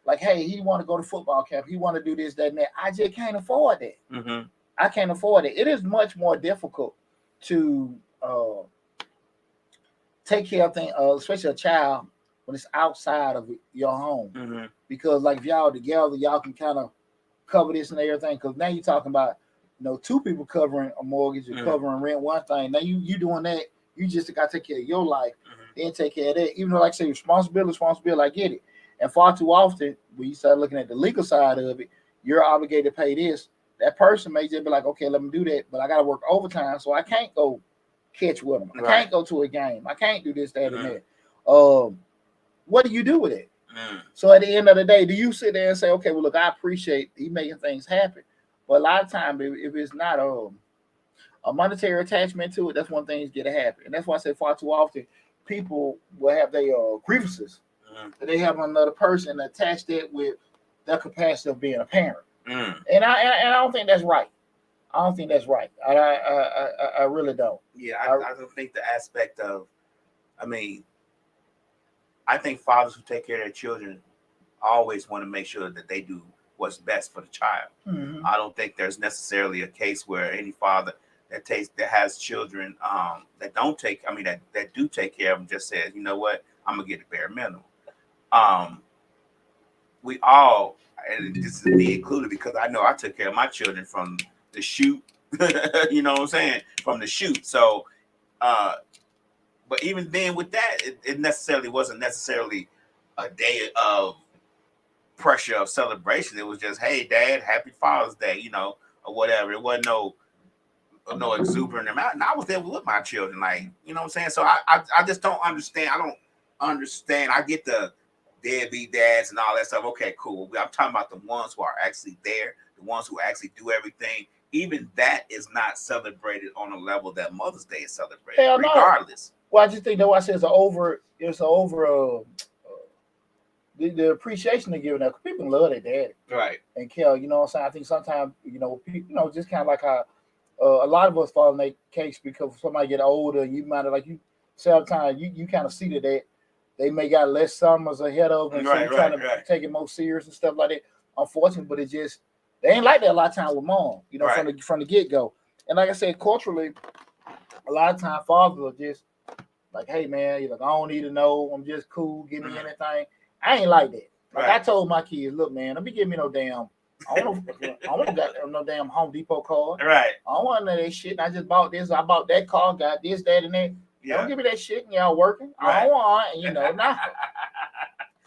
like, hey, he want to go to football camp. He want to do this, that, and that. I just can't afford that. Mm-hmm. I can't afford it. It is much more difficult to take care of things, especially a child when it's outside of your home. Because like if y'all together, y'all can kind of cover this and everything. Because now you're talking about, two people covering a mortgage or covering rent, one thing. Now you doing that. You just got to take care of your life, then take care of that. Even though, like I say, responsibility, I get it. And far too often, when you start looking at the legal side of it, you're obligated to pay this. That person may just be like, okay, let me do that, but I got to work overtime, so I can't go catch with them. I can't go to a game. I can't do this, that, and that. What do you do with it? So at the end of the day, do you sit there and say, okay, well, look, I appreciate he making things happen, but a lot of times, if it's not a monetary attachment to it, that's one thing that's going to happen. And that's why I say far too often, people will have their grievances. They have another person attached that with their capacity of being a parent. And I don't think that's right. I don't think that's right. I really don't. Yeah, I don't think the aspect of, I think fathers who take care of their children always want to make sure that they do what's best for the child. I don't think there's necessarily a case where any father that has children that do take care of them just says, you know what, I'm gonna get the bare minimum. We all, and this is me included, because I know I took care of my children from the shoot. You know what I'm saying? From the shoot. So, but even then with that, it wasn't necessarily a day of pressure of celebration. It was just, hey, Dad, happy Father's Day, or whatever. It wasn't no exuberant amount. And I was there with my children, like, you know what I'm saying? So I just don't understand. I don't understand. I get the deadbeat dads and all that stuff. Okay, cool. I'm talking about the ones who are actually there, the ones who actually do everything. Even that is not celebrated on a level that Mother's Day is celebrated, regardless. No. Well, I just think that I say the appreciation they're giving up. People love their daddy. Right. And Kel, you know what I'm saying? I think sometimes, people, just kind of like how a lot of us fall in that case because somebody get older, you might have, like you say all the time, you kind of see that they may got less summers ahead of them, so they're trying to take it more serious and stuff like that. Unfortunately, but it just, they ain't like that a lot of time with mom, from the get-go. And like I said, culturally, a lot of time fathers are just like, hey man, you're like, I don't need to know, I'm just cool, give me anything. I ain't like that. Like I told my kids, look, man, don't be giving me no damn, I don't got no damn Home Depot card. Right. I don't want none of that shit. I just bought this, I bought that car, got this, that, and that. Don't give me that shit and y'all working. Right. I don't want, you know, nah.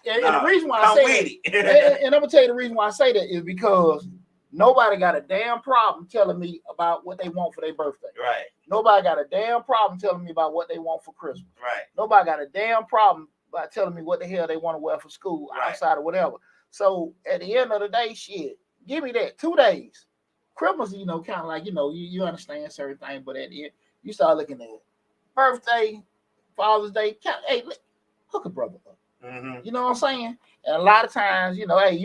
And the reason why I come say with that, it. and I'm gonna tell you the reason why I say that is because nobody got a damn problem telling me about what they want for their birthday. Right. Nobody got a damn problem telling me about what they want for Christmas. Right. Nobody got a damn problem by telling me what the hell they want to wear for school, outside or whatever. So at the end of the day, shit, give me that 2 days. Christmas, you know, kind of like, you know, you understand certain things, but at the end, you start looking at birthday, Father's Day. Hey, hook a brother up. Mm-hmm. You know what I'm saying? And a lot of times, you know, hey,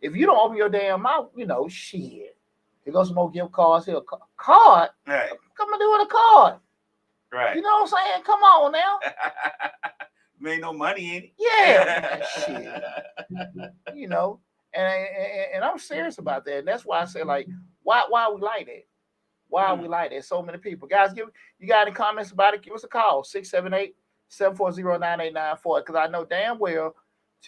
if you don't open your damn mouth, you know, shit. Here goes some more gift cards here. Card? Right. Come and do with a card. Right. You know what I'm saying? Come on now. Ain't no money in it. Yeah. Shit. You know, and I'm serious about that. And that's why I say, like, why we like that? Why we like that? So many people. Guys, you got any comments about it? Give us a call. 678-740-9894. Because I know damn well,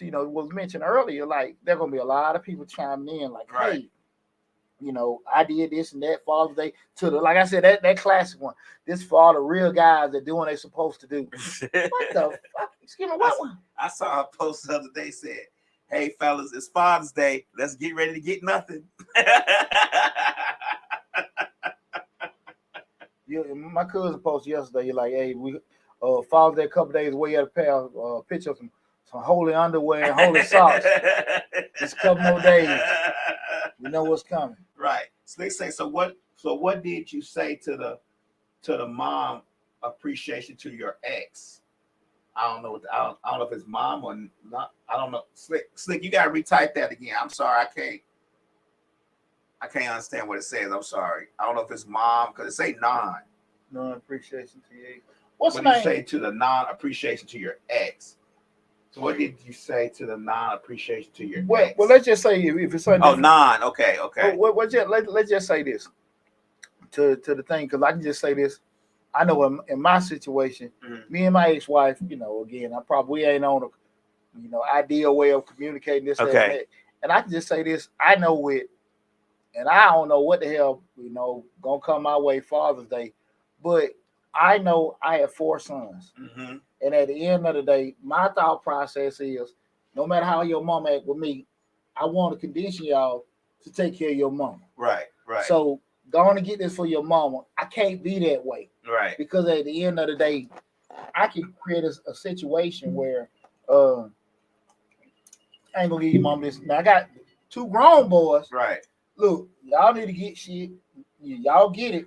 you know, it was mentioned earlier, like, there are gonna be a lot of people chiming in, like, hey, you know, I did this and that Father's Day to the, like I said, that classic one. This for all the real guys that do what they're supposed to do. What the fuck? Excuse me, what one? I saw a post the other day said, hey fellas, it's Father's Day. Let's get ready to get nothing. Yeah, my cousin posted yesterday. You're like, hey, we Father's Day a couple days away. Had a pair of picture of some holy underwear and holy socks. Just a couple more days. We know what's coming. Right. So they say, so what did you say to the mom appreciation to your ex? I don't know. I don't know if it's mom or not. I don't know. Slick, you gotta retype that again. I'm sorry, I can't understand what it says. I'm sorry. I don't know if it's mom because it say non-appreciation to you. What did you say to the non-appreciation to your ex? So what did you say to the non-appreciation to your ex? Well, let's just say if it's something. Oh, non. Okay. Let's just say this to the thing, because I can just say this. I know in my situation, me and my ex-wife, you know, again, we ain't on a, you know, ideal way of communicating this. Okay. And I can just say this. I know it. And I don't know what the hell, you know, gonna come my way Father's Day, but I know I have 4 sons, and at the end of the day, my thought process is, no matter how your mom act with me, I want to condition y'all to take care of your mama. Right. So go on and get this for your mama. I can't be that way, right? Because at the end of the day, I can create a situation where I ain't gonna give your mom this. Now I got 2 grown boys, right? Look, y'all need to get shit. Y'all get it,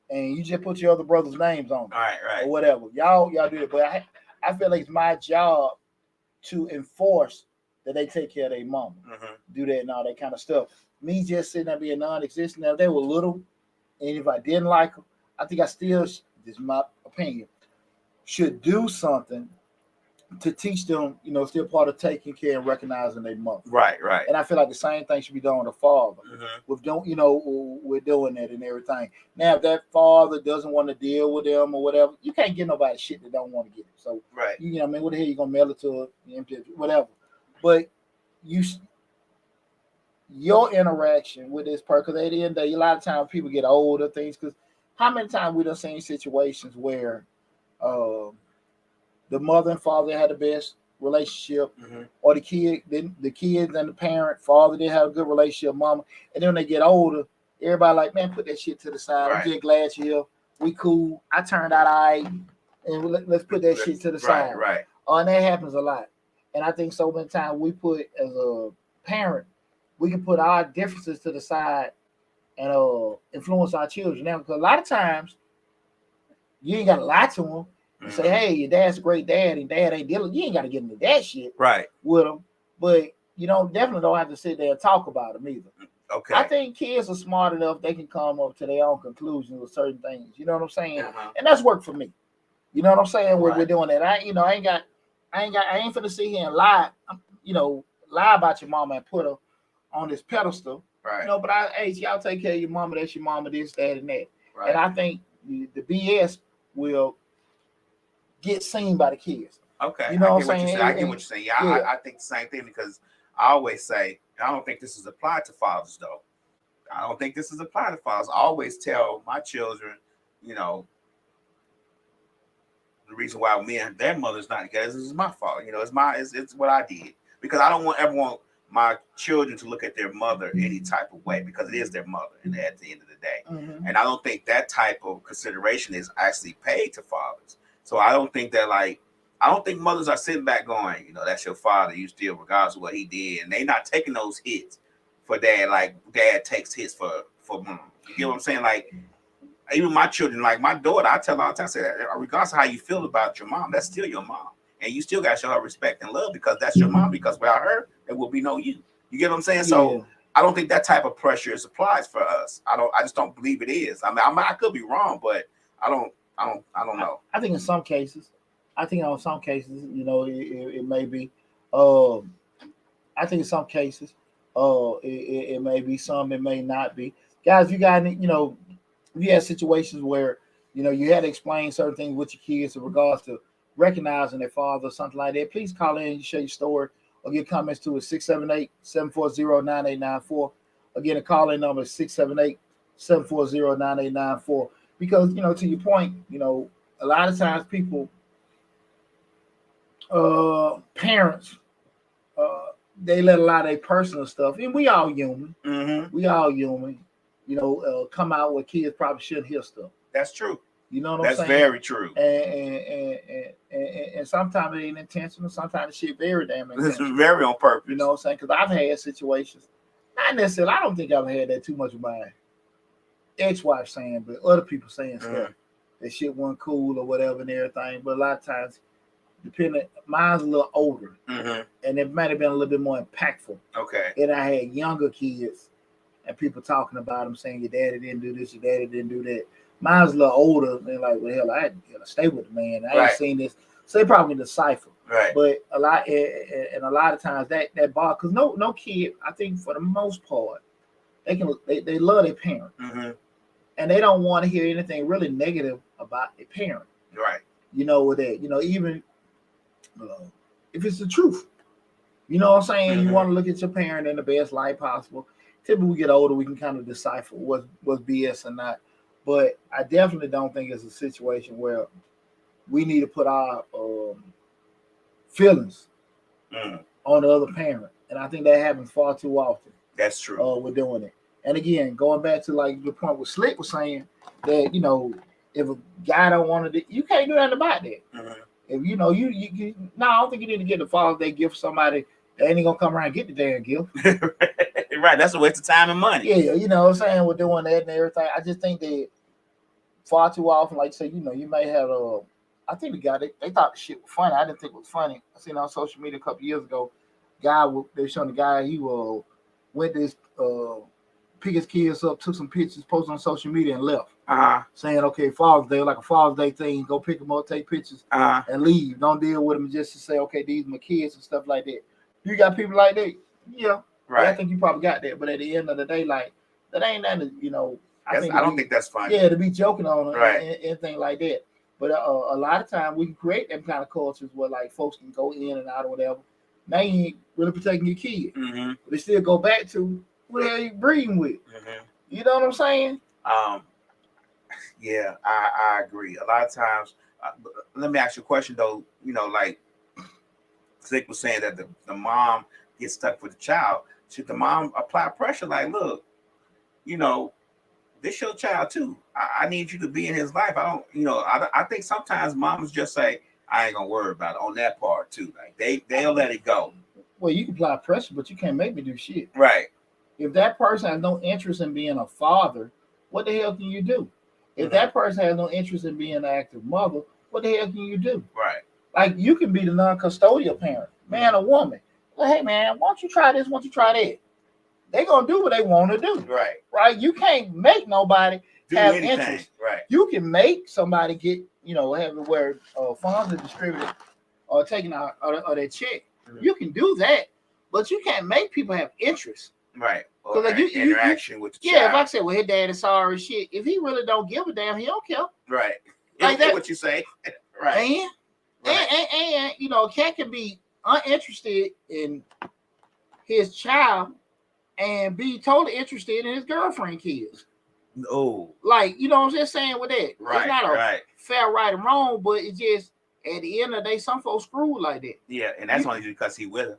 and you just put your other brothers' names on it, right, or whatever. Y'all do it. But I feel like it's my job to enforce that they take care of their mama, do that and all that kind of stuff. Me just sitting there being non-existent. Now, if they were little, and if I didn't like them, I think I still, this is my opinion, should do something to teach them, you know, still part of taking care and recognizing their mother. Right. And I feel like the same thing should be done with the father. With we're doing that and everything. Now, if that father doesn't want to deal with them or whatever, you can't get nobody shit that don't want to get it. So, you know, what I mean, what the hell you gonna mail it to whatever? But your interaction with this person, because at the end of the day, a lot of times people get older things. Because how many times we done seen situations where the mother and father had the best relationship, or the kids and the parent, father didn't have a good relationship, mama, and then when they get older, everybody like, man, put that shit to the side. I'm just glad you're here. We cool. I turned out all right, and let's put that shit to the side. Right. And that happens a lot. And I think so many times we put, as a parent, we can put our differences to the side and influence our children. Now, because a lot of times you ain't got to lie to them. You say, hey, your dad's a great dad, and dad ain't dealing. You ain't got to get into that shit with them. But you definitely don't have to sit there and talk about them either. Okay. I think kids are smart enough; they can come up to their own conclusions with certain things. You know what I'm saying? And that's worked for me. You know what I'm saying? We're doing that. I ain't finna sit here and lie. Lie about your mama and put her on this pedestal. Right. But y'all take care of your mama. That's your mama. This, that, and that. Right. And I think the BS will get seen by the kids. Okay. You know what I'm saying? I get what you're saying. Yeah. I think the same thing, because I always say, I don't think this is applied to fathers, though. I don't think this is applied to fathers. I always tell my children, the reason why me and their mother's not together is my fault. You know, it's what I did, because I don't ever want my children to look at their mother any type of way, because it is their mother and at the end of the day. Mm-hmm. And I don't think that type of consideration is actually paid to fathers. So I don't think that, like, I don't think mothers are sitting back going, you know, that's your father, you still, regardless of what he did, and they not taking those hits for dad like dad takes hits for mom. You get what I'm saying? Like, even my children, like my daughter, I tell her all the time, I say, regardless of how you feel about your mom, that's still your mom. And you still got to show her respect and love, because that's your mom, because without her, there will be no you. You get what I'm saying? So I don't think that type of pressure is applies for us. I just don't believe it is. I mean, I could be wrong, but I don't know. I think in some cases, you know, it may be. I think in some cases, it may be some, it may not be. Guys, you got, you know, if you had situations where, you know, you had to explain certain things with your kids in regards to recognizing their father or something like that, please call in and share your story or get comments to it, 678-740-9894. Again, the call-in number is 678-740-9894. Because, you know, to your point, you know, a lot of times people, parents, they let a lot of their personal stuff, and we all human. Mm-hmm. We all human. You know, come out where kids probably shouldn't hear stuff. That's true. You know what I'm saying? That's very true. And sometimes it ain't intentional. Sometimes the shit very damn intentional. This is very on purpose. You know what I'm saying? Because I've had situations, not necessarily, I don't think I've had that too much with my ex-wife saying, but other people saying stuff. That shit wasn't cool or whatever and everything. But a lot of times, mine's a little older. Mm-hmm. And it might have been a little bit more impactful. Okay. And I had younger kids and people talking about them, saying your daddy didn't do this, your daddy didn't do that. Mine's a little older, and like, well, hell, I had to stay with the man. I ain't seen this, so they probably decipher. Right. But a lot of times that bar, because no kid, I think for the most part, they love their parent, and they don't want to hear anything really negative about their parent. Right. You know, with that, you know, even if it's the truth, you know what I'm saying. You want to look at your parent in the best light possible. Typically, we get older, we can kind of decipher what's BS or not. But I definitely don't think it's a situation where we need to put our feelings on the other parent. And I think that happens far too often. That's true. We're doing it. And again, going back to like the point where Slick was saying that, you know, if a guy don't want to, you can't do nothing about that. If you know, I don't think you need to get the Father's Day gift for somebody that ain't gonna come around and get the damn gift. Right, that's a waste of time and money. Yeah, you know what I'm saying? We're doing that and everything. I just think that far too often, like say, you know, you may have I think the guy, they thought the shit was funny. I didn't think it was funny. I seen on social media a couple years ago, they showing the guy, he went to pick his kids up, took some pictures, posted on social media and left. Saying, okay, Father's Day, like a Father's Day thing, go pick them up, take pictures, and leave. Don't deal with them just to say, okay, these are my kids and stuff like that. You got people like that? Yeah. Right. Yeah, I think you probably got that. But at the end of the day, like, that ain't nothing, you know. I don't think that's funny. Yeah, to be joking on it and anything like that. But a lot of times we can create them kind of cultures where like folks can go in and out or whatever. Now you ain't really protecting your kid. But they still go back to what the hell you breeding with. You know what I'm saying? Yeah, I agree. A lot of times, let me ask you a question though. You know, like Zick was saying that the mom gets stuck with the child. Should the mom apply pressure? Like, look, you know, this your child too. I need you to be in his life. I don't, you know, I think sometimes moms just say, I ain't gonna worry about it on that part too. Like they'll let it go. Well, you can apply pressure, but you can't make me do shit. Right. If that person has no interest in being a father, what the hell can you do? If that person has no interest in being an active mother, what the hell can you do? Right. Like you can be the non-custodial parent, man or woman. Well, hey man, why don't you try this? Why don't you try that? They're gonna do what they want to do. Right. Right. You can't make nobody have anything. interest. Right. You can make somebody get, you know, have it where funds are distributed or taken out or their check. You can do that, but you can't make people have interest. Right. Or like interaction with the child. Yeah, if I say, well, his dad is sorry shit, if he really don't give a damn, he don't care. Right. Like that. What you say. Right. And you know, a cat can be uninterested in his child and be totally interested in his girlfriend kids. No. Like, you know what I'm just saying with that? Right. It's not a fair right and wrong, but it just, at the end of the day, some folks screwed like that. Yeah, and that's only because he with her.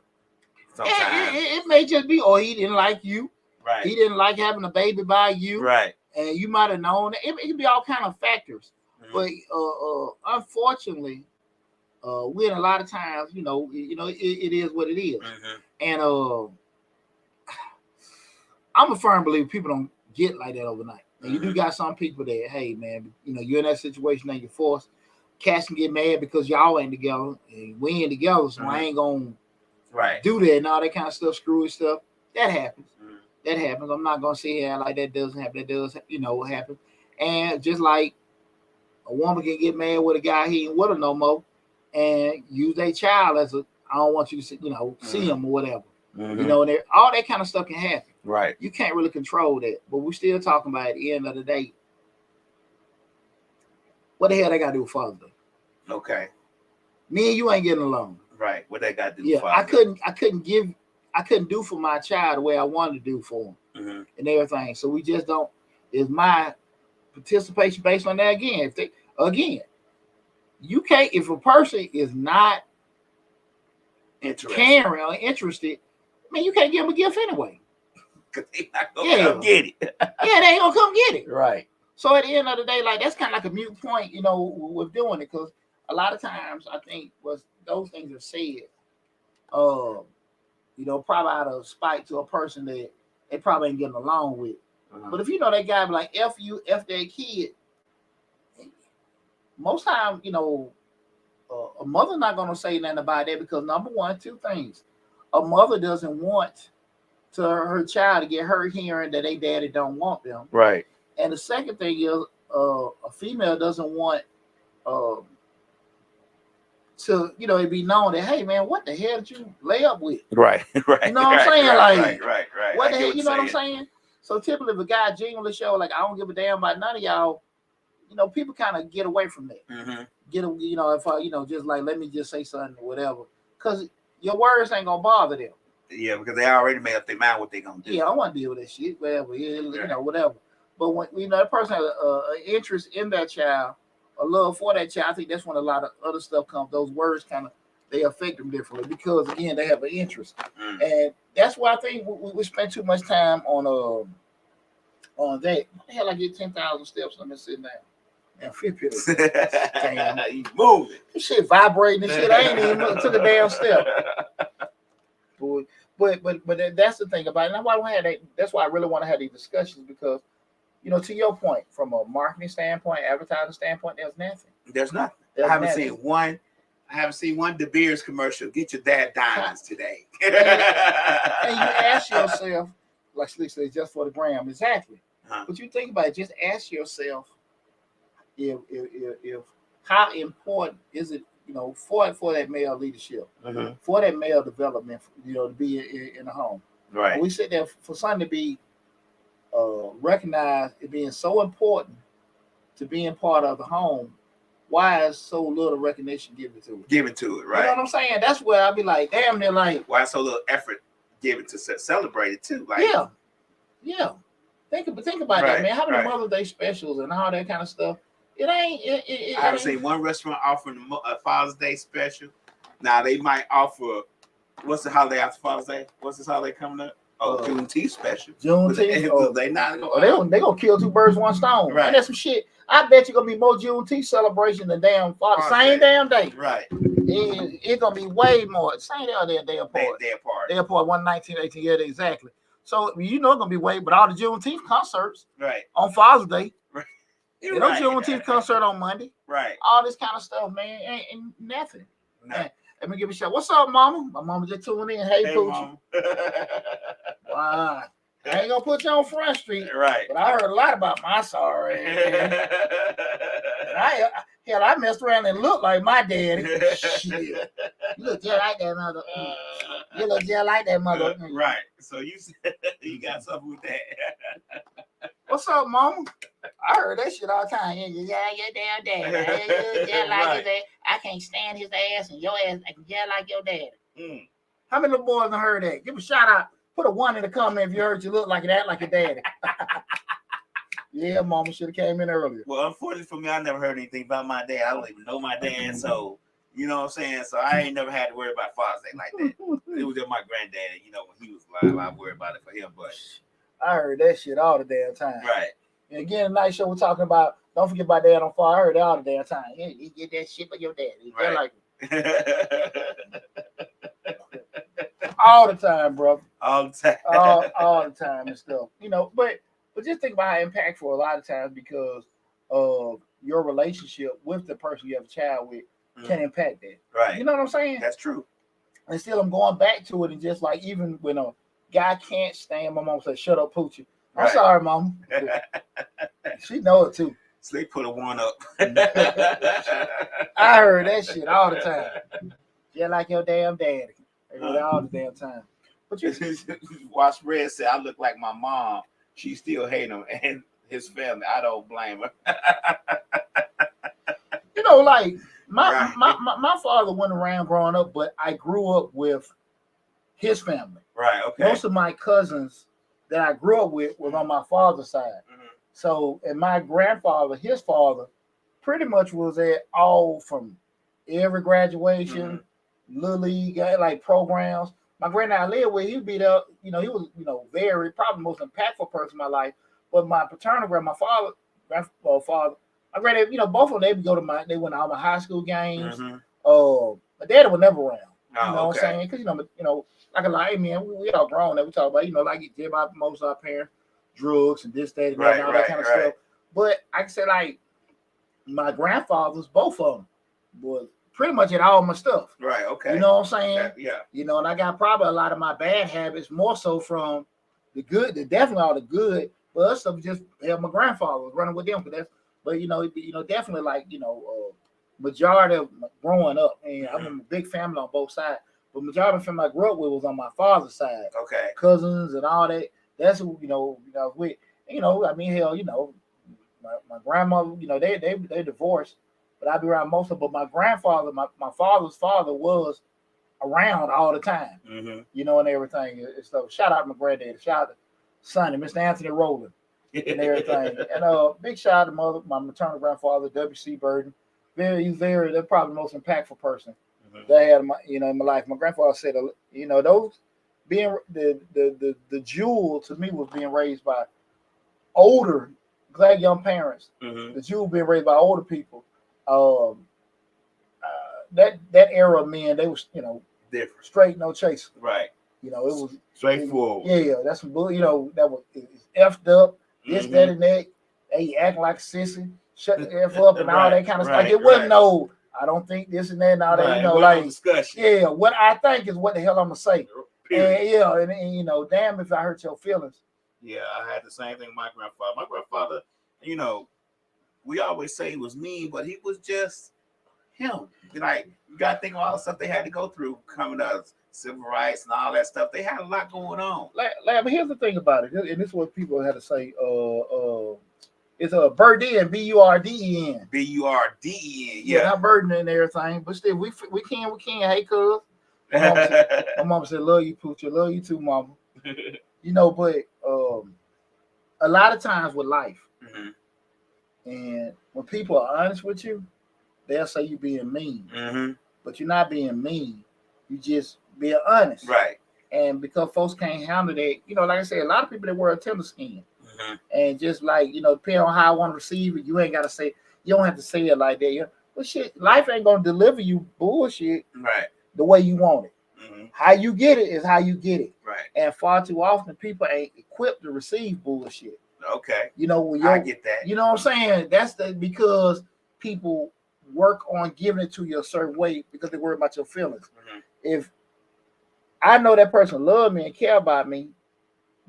Sometimes it may just be, or he didn't like you. Right. He didn't like having a baby by you. Right. And you might have known it. It can be all kind of factors. But unfortunately, we a lot of times, it is what it is. And I'm a firm believer people don't get like that overnight. And you do got some people that, hey man, you're in that situation and you're forced. Cats can get mad because y'all ain't together and we ain't together, so I ain't gonna do that and all that kind of stuff, screwy stuff. That happens. That happens. I'm not gonna sit here like that doesn't happen. That does, happen. And just like a woman can get mad with a guy he ain't with her no more, and use their child as I don't want you to see, see him or whatever. And all that kind of stuff can happen. Right. You can't really control that, but we're still talking about at the end of the day. What the hell they got to do with Father's Day? Okay. Me and you ain't getting along. Right. What they got to do? Yeah, I couldn't do for my child the way I wanted to do for him and everything. So we just don't. Is my participation based on that again? You can't. If a person is not caring or interested, man, you can't give them a gift anyway. Cause they not gonna come get it. Yeah, they ain't gonna come get it. Right. So at the end of the day, like that's kind of like a mute point, with doing it, because a lot of times I think those things are said, probably out of spite to a person that they probably ain't getting along with. But if that guy be like F you, F that kid, most time, a mother not gonna say nothing about that because number one, two things. A mother doesn't want her child to get hurt hearing that they daddy don't want them. Right. And the second thing is a female doesn't want to, it be known that, hey man, what the hell did you lay up with? Right. Right. You know what I'm saying? Right. What the hell, you know what I'm saying? So typically if a guy genuinely show like I don't give a damn about none of y'all, people kind of get away from that. If I, just like let me just say something or whatever. Because your words ain't gonna bother them. Yeah, because they already made up their mind what they gonna do. Yeah, I want to deal with that shit, whatever. Whatever. But when that person has an interest in that child, a love for that child, I think that's when a lot of other stuff comes. Those words they affect them differently because again they have an interest, and that's why I think we spend too much time on that. What the hell? I get 10,000 steps. Let me sit down. And Fitbit. Damn, you moving. This shit vibrating and shit. I ain't even took a damn step. But that's the thing about it. And that's why I don't have that. That's why I really want to have these discussions because, to your point, from a marketing standpoint, advertising standpoint, there's nothing. There's nothing. I haven't seen one De Beers commercial. Get your dad diamonds today. And you ask yourself, like Slick said, just for the gram, exactly. But you think about it, just ask yourself if how important is it, for that male leadership, for that male development, to be in the home. Right. And we sit there for something to be recognized as being so important to being part of the home. Why is so little recognition given to it? Given to it, right? You know what I'm saying? That's where I'll be like, damn, they're like, why so little effort given to celebrate it too? Like, yeah. Think about that, man. How many Mother's Day specials and all that kind of stuff? It ain't. I haven't seen one restaurant offering a Father's Day special. Now they might offer. What's the holiday after Father's Day? What's this holiday coming up? Juneteenth special. Juneteenth. They not. They gonna kill two birds with one stone. Right. And that's some shit. I bet you gonna be more Juneteenth celebration than damn Father's same damn day. Right. It's gonna be way more. Same day apart. They apart 119, 18 years exactly. So it's gonna be way, but all the Juneteenth concerts on Father's Day. Right. Juneteenth concert on Monday. Right. All this kind of stuff, man, ain't nothing. No. Man, let me give a shout. What's up, Mama? My mama just tuned in. Hey Poochie. Wow. I ain't gonna put you on Front Street. Right. But I heard a lot about my sorry. I messed around and looked like my daddy. Shit. You look just like that mother. You look just like that mother. Right. So you got something with that. What's up, Mama? I heard that shit all the time. Yeah, your damn daddy. Just like his ass. I can't stand his ass and your ass just like your daddy. How many little boys have heard that? Give a shout out. Put a 1 in the comment if you heard you look like that, like your daddy. Yeah, Mama should have came in earlier. Well, unfortunately for me, I never heard anything about my dad. I don't even know my dad, so You know what I'm saying? So I ain't never had to worry about Father's Day like that. It was just my granddaddy, you know, when he was alive, I worried about it for him. But I heard that shit all the damn time. right. And again, tonight show we're talking about. Don't forget about Dad on Fire. I heard it all the damn time. Yeah, you get that shit for your daddy. Right. Like all the time, bro. All the time. all the time and stuff. You know, but just think about how impactful a lot of times because of your relationship with the person you have a child with can impact that. Right. You know what I'm saying? That's true. And still, I'm going back to it and just like even when a guy can't stand, my mom said, "Shut up, Poochie." I'm Right. sorry, Mom. She know it too. So they put a one up. I heard that shit all the time. Just like your damn daddy. I heard it all the damn time. But you Watch Red say, I look like my mom. She still hate him and his family. I don't blame her. you know, like my, Right. my father went around growing up, but I grew up with his family. Right, okay. Most of my cousins that I grew up with was on my father's side. Mhm. So, and my grandfather, his father, pretty much was at all from every graduation, little league, like programs. My granddad I lived with, he'd be there, you know, he was, you know, very, probably the most impactful person in my life. But my paternal grandfather, my granddad, you know, both of them, they went to all my high school games. My daddy was never around. You know what I'm saying? Because, you know, like a lot, man, we all grown that we talk about, you know, like you did about most of our parents, drugs and this, that, and that, and all that kind of stuff. But I can say, like, my grandfathers, both of them, was pretty much at all my stuff. Right, okay. You know what I'm saying? Yeah. You know, and I got probably a lot of my bad habits more so from the good, definitely all the good, but other stuff just had my grandfather was running with them. But you know, definitely like, you know, majority of growing up, and I'm a big family on both sides. But majority of the family I grew up with was on my father's side. Okay. Cousins and all that. That's who, you know, with, you know, I mean, hell, you know, my grandmother, you know, they divorced, but I'd be around most of them. But my grandfather, my father's father was around all the time, you know, and everything. So shout out to my granddaddy, shout out to Sonny, Mr. Anthony Rowland, and everything. And big shout out to my maternal grandfather, W.C. Burden. They're probably the most impactful person that I had, in my life. My grandfather said, you know, those being the jewel to me was being raised by older, glad young parents. The jewel being raised by older people. That era of men, they was, you know, different, straight, no chase. Right. You know, it was straightforward. Yeah, that's some bull. You know, that was effed up. This, that, and that. They acting like a sissy, shut the f up, and all that kind of stuff. Like it wasn't no. I don't think this and that and all that. You know, like discussion. Yeah, what I think is what the hell I'm gonna say. And, and you know, damn if I hurt your feelings. Yeah, I had the same thing with my grandfather. My grandfather, you know, we always say he was mean, but he was just him. Like, you gotta think of all the stuff they had to go through coming up, civil rights and all that stuff. They had a lot going on. But here's the thing about it, and this is what people had to say. It's a Burden, Burden. Burden, yeah, not burden and everything, but still, we can. Hey, cuz. My mama said, "Love you, Poochie. Love you too, mama." You know, but a lot of times with life, and when people are honest with you, they'll say you're being mean, but you're not being mean. You just being honest, right? And because folks can't handle that, you know, like I said, a lot of people that wear a tender skin, and just like, you know, depending on how I want to receive it, you ain't got to say, you don't have to say it like that. You know? But shit, life ain't gonna deliver you bullshit, right? The way you want it. How you get it is how you get it, right? And far too often, people ain't equipped to receive bullshit. Okay, you know, I get that. You know what I'm saying? That's because people work on giving it to you a certain way because they worry about your feelings. If I know that person love me and care about me,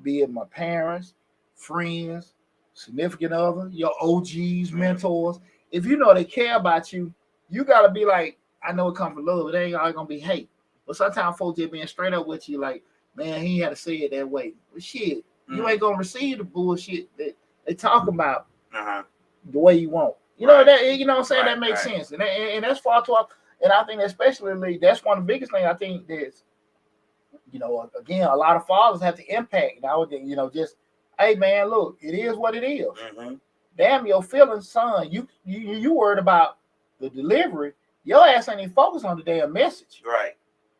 be it my parents, friends, significant other, your OGs, mentors. If you know they care about you, you gotta be like, I know it comes from love. It ain't all gonna be hate. But sometimes folks just being straight up with you, like, man, he had to say it that way. But shit, you ain't gonna receive the bullshit that they talk about the way you want. You know that, you know what I'm saying? That makes sense. And that's far too often. And I think especially that's one of the biggest things I think that's, you know, again, a lot of fathers have to impact. Now, you know, just, hey man, look, it is what it is. Damn your feelings, son. You worried about the delivery. Your ass ain't even focused on the damn message. Right.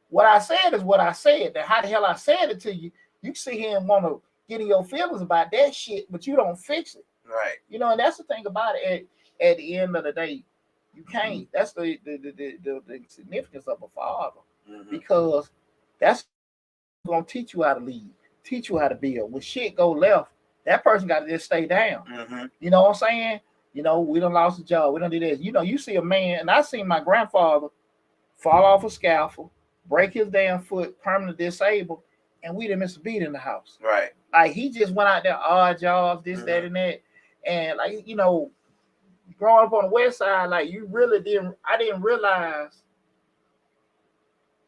What I said is what I said. That how the hell I said it to you, you sit here and want to get in your feelings about that shit, but you don't fix it. Right. You know, and that's the thing about it. At the end of the day, you can't. That's the significance of a father, because that's gonna teach you how to lead, teach you how to build. When shit go left, that person got to just stay down. You know what I'm saying? You know, we done lost a job. We done did this. You know, you see a man, and I seen my grandfather fall off a scaffold, break his damn foot, permanently disabled, and we didn't miss a beat in the house. Right. Like he just went out there, odd jobs, this, that, and that. And like, you know, growing up on the west side, like I didn't realize,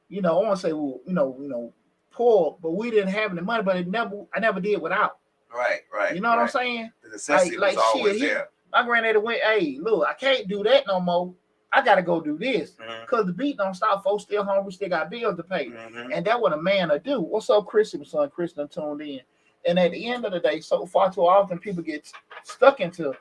you know, I want to say, well, you know, poor, but we didn't have any money, but I never did without. Right. You know what I'm saying? The necessity was always there. My granddaddy went, hey, look, I can't do that no more. I got to go do this. Because the beat don't stop. Folks still hungry, still got bills to pay. And that's what a man will do. What's up, Christian, son? Christian tuned in. And at the end of the day, so far too often, people get stuck into,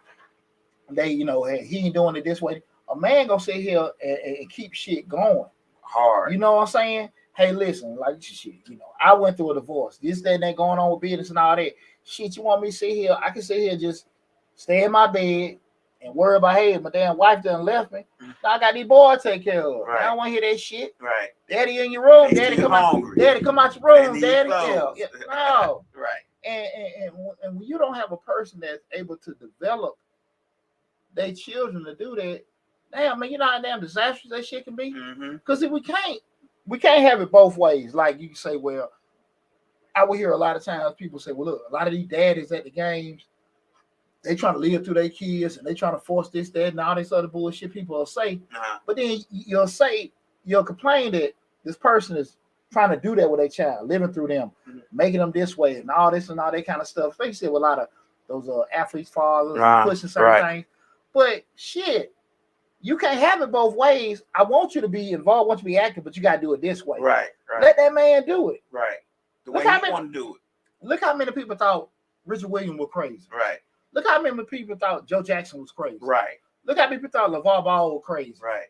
you know, hey, he ain't doing it this way. A man gonna sit here and keep shit going. Hard. You know what I'm saying? Hey, listen, like shit, you know, I went through a divorce. This, that, and that going on with business and all that. Shit, you want me to sit here? I can sit here and just stay in my bed and worry about, hey, my damn wife done left me. Now I got these boys to take care of. I don't want to hear that shit. Right. Daddy in your room. Daddy come out your room. Daddy. Yeah. No. Right. And when you don't have a person that's able to develop their children to do that, damn, man, you know how damn disastrous that shit can be? Because if we can't have it both ways. Like you can say, well, I would hear a lot of times people say, well, look, a lot of these daddies at the games, they trying to live through their kids and they trying to force this, that, and all this other bullshit people will say. But then you'll complain that this person is trying to do that with their child, living through them, making them this way and all this and all that kind of stuff. They said with a lot of those athletes' fathers pushing certain things. But shit, you can't have it both ways. I want you to be involved, I want you to be active, but you got to do it this way. Right. Let that man do it. Right. The way you want to do it. Look how many people thought Richard Williams was crazy. Right. Look how many people thought Joe Jackson was crazy. Right. Look how many people thought LeVar Ball was crazy. Right.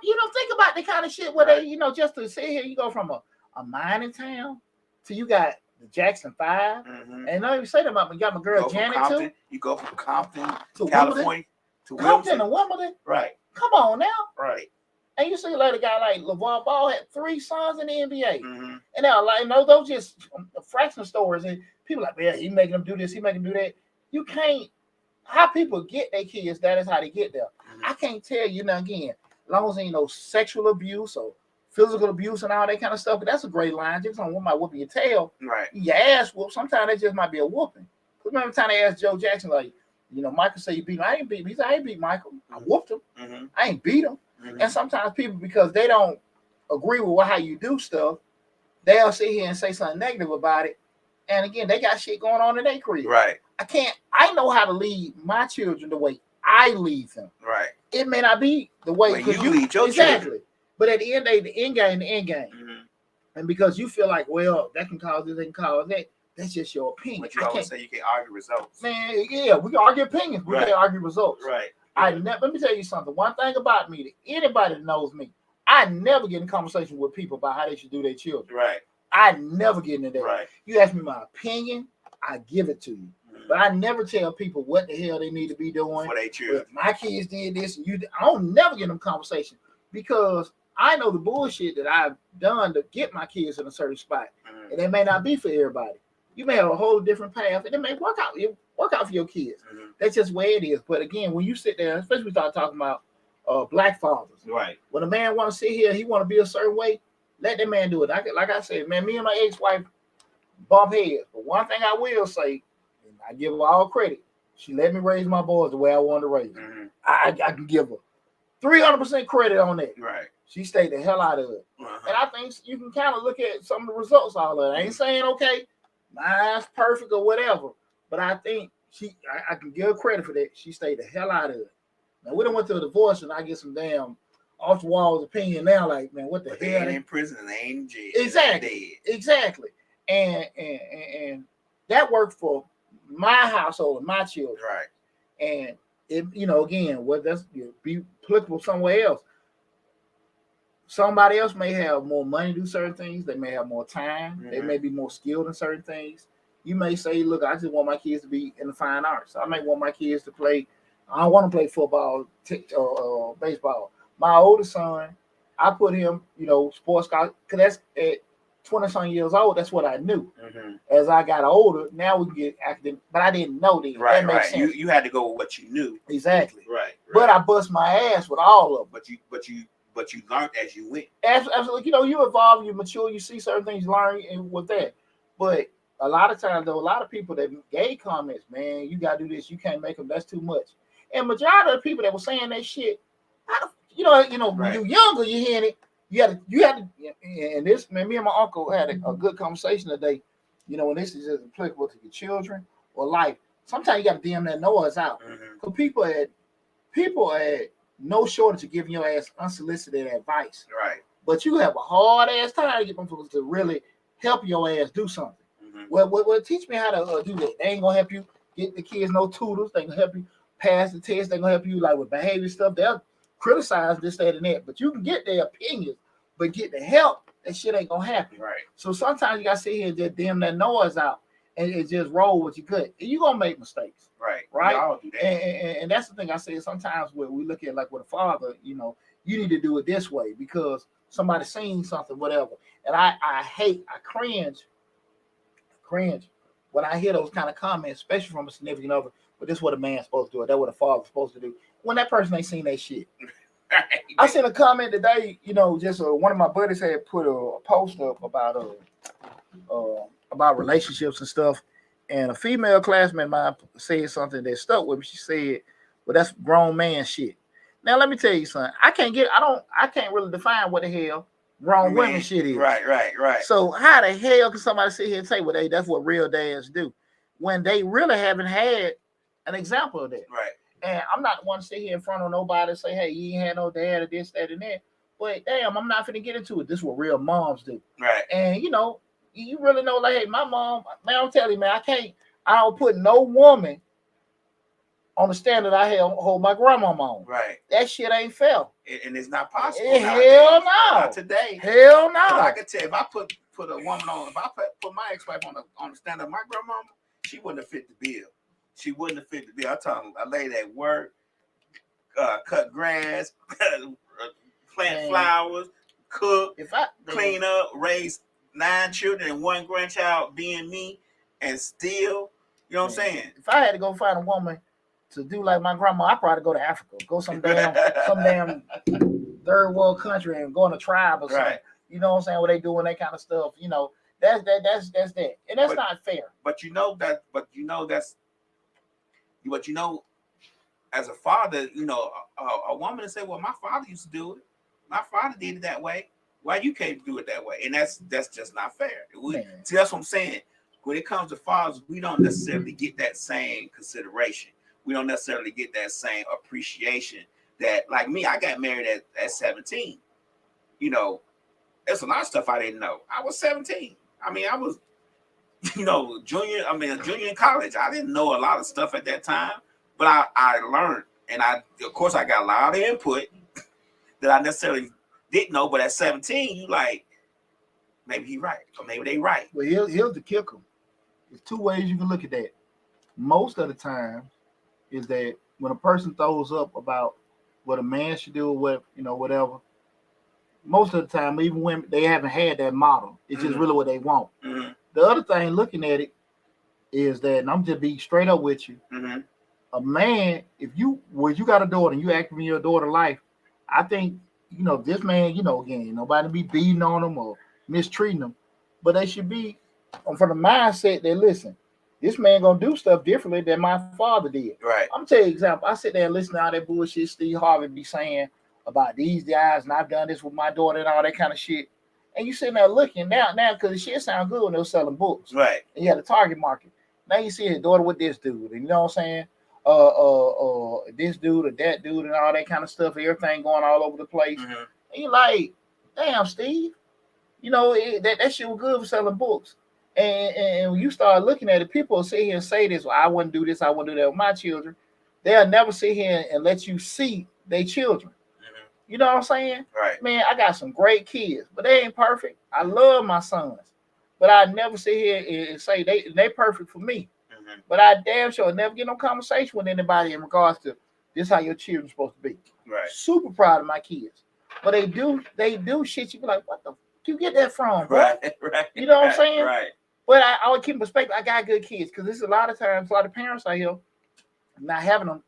You don't think about the kind of shit where they, you know, just to sit here, you go from a mining town to you got the Jackson 5. And I even say that about me. You got my girl Janet Compton, too. You go from Compton to California to Compton and Wimbledon. Right. Come on now. Right. And you see like a guy like LeVar Ball had 3 sons in the NBA. And now like those just a fraction of stories. And people like, yeah, he making them do this, he making them do that. You can't. How people get their kids, that is how they get there. I can't tell you now again, as long as ain't no sexual abuse or physical abuse and all that kind of stuff, but that's a great line. Just on one might whooping your tail. Right. Your ass whoop. Sometimes that just might be a whooping. Remember the time they asked Joe Jackson, like, you know, Michael said you beat him. I ain't beat him. He said, I ain't beat Michael. I whooped him. I ain't beat him. And sometimes people, because they don't agree with how you do stuff, they'll sit here and say something negative about it. And again, they got shit going on in their career. Right. I know how to lead my children the way I lead them. Right. It may not be the way you lead your children. But at the end of the end game. And because you feel like, well, that can cause this, that can cause that, that's just your opinion. But you always say you can't argue results. Man, yeah, we can argue opinions. We can't argue results. Right. Let me tell you something. One thing about me, that anybody that knows me, I never get in conversation with people about how they should do their children. Right. I never get into that. Right. You ask me my opinion, I give it to you. But I never tell people what the hell they need to be doing. For their children. My kids did this, and I don't never get them conversation because I know the bullshit that I've done to get my kids in a certain spot, and it may not be for everybody. You may have a whole different path, and it may work out for your kids. That's just the way it is. But again, when you sit there, especially we start talking about black fathers, right? When a man want to sit here, he want to be a certain way. Let that man do it. Like I said, man, me and my ex-wife bump heads. But one thing I will say, and I give her all credit, she let me raise my boys the way I wanted to raise them. I can give her 300% credit on that. Right. She stayed the hell out of it. And I think you can kind of look at some of the results all of it. I ain't saying, okay, mine's perfect or whatever, but I think I can give her credit for that. She stayed the hell out of it. Now, we done went through a divorce, and I get some damn off the walls opinion now, like, man, what the hell? They ain't in prison and they ain't in jail. Exactly. And that worked for my household and my children. Right. And it, again, whether that's be applicable somewhere else. Somebody else may have more money to do certain things. They may have more time. Mm-hmm. They may be more skilled in certain things. You may say, look, I just want my kids to be in the fine arts. I may want my kids to play. I don't want to play football, baseball. My oldest son, I put him, sports college, because that's at 20-some years old. That's what I knew. Mm-hmm. As I got older, now we get academic, but I didn't know then. Right, that makes right. sense. You had to go with what you knew. Exactly. Right. But I bust my ass with all of them. But you learned as you went. Absolutely. You evolve, you mature, you see certain things, learn with that. But a lot of times, though, a lot of people that gave comments, man, you got to do this, you can't make them, that's too much. And majority of the people that were saying that shit, right. When you're younger, you're hearing it. You had to, and this, man, me and my uncle had a good conversation today. And this is just applicable to your children or life. Sometimes you got to dim that noise out. Because people had no shortage of giving your ass unsolicited advice. Right. But you have a hard ass time to get them to really help your ass do something. Well, teach me how to do that. They ain't gonna help you get the kids no tutors. They gonna help you pass the test. They gonna help you like with behavior stuff. They'll criticize this, that, and that. But you can get their opinions, but get the help. That shit ain't gonna happen. Right. So sometimes you gotta sit here and just dim that noise out and just roll what you could. And you gonna make mistakes. Right. Right. Y'all do that. And that's the thing I say. Sometimes when we look at like with a father, you need to do it this way because somebody seen something, whatever. And I cringe when I hear those kind of comments, especially from a significant other. But this is what a man's supposed to do. That's what a father's supposed to do. When that person ain't seen that shit. I seen a comment today. Just one of my buddies had put a post up about relationships and stuff, and a female classmate of mine said something that stuck with me. She said, "Well, that's grown man shit." Now let me tell you something. I can't really define what the hell grown women shit is. Right. So how the hell can somebody sit here and say, well, that's what real dads do when they really haven't had an example of that? Right. And I'm not one to sit here in front of nobody and say, hey, you ain't had no dad or this, that, and that. But damn, I'm not finna get into it. This is what real moms do. Right. And you really know, like, hey, my mom, man, I'm telling you, man, I don't put no woman on the standard I hold my grandma on. Right. That shit ain't fair. And it's not possible. Hell no. Not today. Hell no. I can tell you, if I put a woman on, if I put my ex-wife on the standard of my grandma, she wouldn't have fit the bill. She wouldn't have fit the bill. I told her, I laid at work, cut grass, plant flowers, cook, clean up, raise 9 children and 1 grandchild being me, and still, you know what I'm saying? If I had to go find a woman to do like my grandma, I'd probably go to Africa, go some damn third world country and go in a tribe or something. Right. You know what I'm saying? Where they doing that kind of stuff. That's that. And that's not fair. But as a father, a woman say, well, my father used to do it. My father did it that way. Why you can't do it that way? And that's just not fair. See, that's what I'm saying. When it comes to fathers, we don't necessarily get that same consideration. We don't necessarily get that same appreciation. That, like me, I got married at 17. There's a lot of stuff I didn't know. I was 17. I mean, I was, a junior in college. I didn't know a lot of stuff at that time, but I learned. And of course, I got a lot of input that I necessarily didn't know. But at 17, you like, maybe he right, or maybe they right. Well, here's the kicker. There's 2 ways you can look at that. Most of the time is that when a person throws up about what a man should do or whatever, most of the time, even when they haven't had that model, it's just really what they want. Mm-hmm. The other thing looking at it is that, and I'm just being straight up with you, a man, if you got a daughter and you acting in your daughter's life, I think, this man, again, nobody be beating on them or mistreating them, but they should be from the mindset that, listen, this man gonna do stuff differently than my father did. Right. I'm telling you an example. I sit there and listen to all that bullshit Steve Harvey be saying about these guys, and I've done this with my daughter and all that kind of shit. And you sitting there looking now because the shit sound good when they were selling books. Right. And you had a target market. Now you see his daughter with this dude, and you know what I'm saying? This dude or that dude and all that kind of stuff, everything going all over the place. And you're like, damn, Steve, that shit was good for selling books. And when you start looking at it, people will sit here and say this, well, I wouldn't do this, I wouldn't do that with my children. They'll never sit here and let you see their children. You know what I'm saying? Right. Man, I got some great kids, but they ain't perfect. I love my sons, but I never sit here and say they perfect for me. Mm-hmm. But I damn sure never get no conversation with anybody in regards to this how your children's supposed to be. Right. Super proud of my kids, but they do shit. You be like, what the you get that from, bro? Right. Right. You know what I'm saying? Right. But I would keep in perspective. I got good kids because there's a lot of times a lot of parents out here not having them.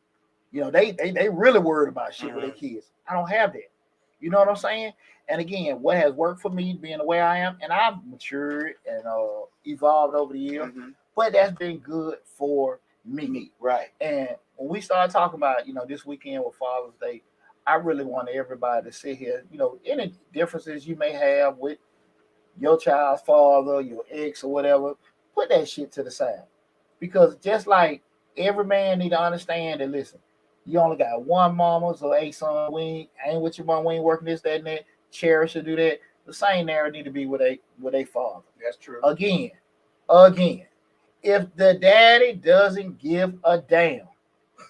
You know, they really worried about shit with their kids. I don't have that. You know what I'm saying? And again, what has worked for me being the way I am, and I've matured and evolved over the years, but that's been good for me. Right. And when we started talking about, this weekend with Father's Day, I really want everybody to sit here, any differences you may have with your child's father, your ex or whatever, put that shit to the side. Because just like every man need to understand that, listen, you only got one mama, so hey son, we ain't with your mom, we ain't working this, that, and that. Cherish or do that. The same narrative need to be with a father. That's true. Again, if the daddy doesn't give a damn,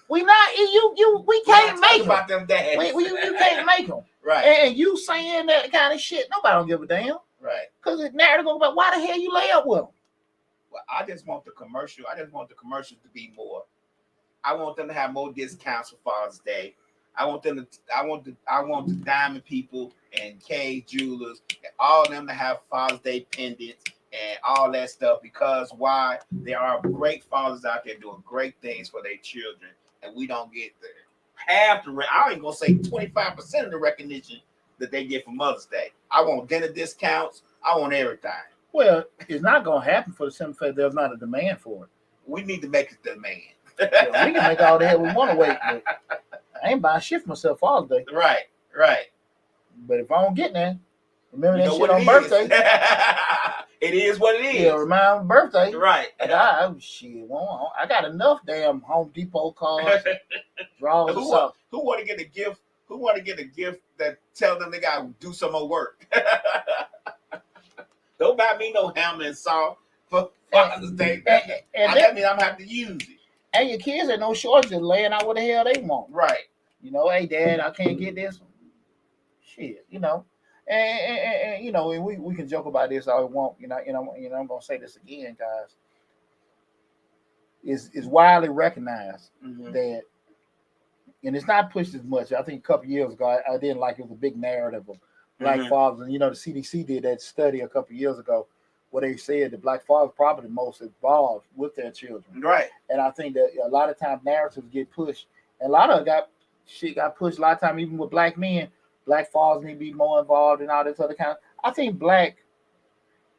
we can't make them. About them dads. You can't make them. Right. And you saying that kind of shit, nobody don't give a damn. Right. Because the narrative goes about why the hell you lay up with them. Well, I just want the commercials to be more. I want them to have more discounts for Father's Day. I want the diamond people and K jewelers and all of them to have Father's Day pendants and all that stuff, because why? There are great fathers out there doing great things for their children, and we don't get half the I ain't gonna say 25% of the recognition that they get for Mother's Day. I want dinner discounts. I want everything. Well, it's not gonna happen for the simple fact there's not a demand for it. We need to make it demand. We can make all the hell we want to wait, but I ain't buying shit for myself Father's Day. Right. But if I don't get that, remember that shit on birthday. It is what it is. Yeah, remind me birthday. Right. I got enough damn Home Depot cards, drawers. Who want to get a gift? Who want to get a gift that tell them they got to do some more work? Don't buy me no hammer and saw for Father's Day. That means I'm having to use it. And your kids ain't no shortage of laying out what the hell they want. Right. Hey, Dad, I can't get this. Shit, and we can joke about this all we want. I'm gonna say this again, guys. Is widely recognized that, and it's not pushed as much. I think a couple years ago, I didn't like it was a big narrative of black fathers, and the CDC did that study a couple years ago where they said that black fathers probably the most involved with their children. Right. And I think that a lot of times narratives get pushed, and a lot of got pushed. A lot of time, even with black men. Black fathers need to be more involved in all this other kind of. I think black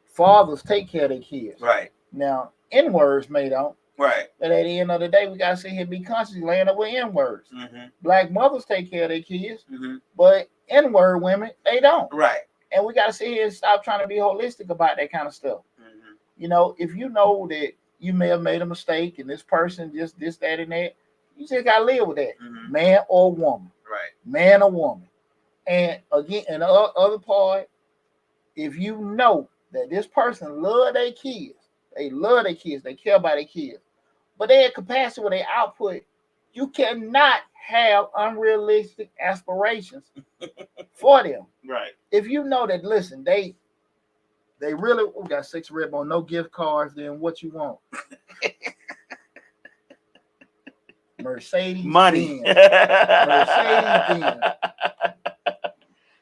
fathers take care of their kids. Right. Now, N-words may don't. Right. But at the end of the day, we gotta sit here and be conscious, laying up with N-words. Black mothers take care of their kids, but N-word women, they don't. Right. And we gotta sit here and stop trying to be holistic about that kind of stuff. If you know that you may have made a mistake and this person just this, that, and that, you just gotta live with that. Man or woman. Right. Man or woman. And again, and the other part, if you know that this person love their kids, they care about their kids, but they have capacity with their output, you cannot have unrealistic aspirations for them. Right. If you know that, listen, they really got 6 rib on no gift cards, then what you want? Mercedes money. Mercedes Benz.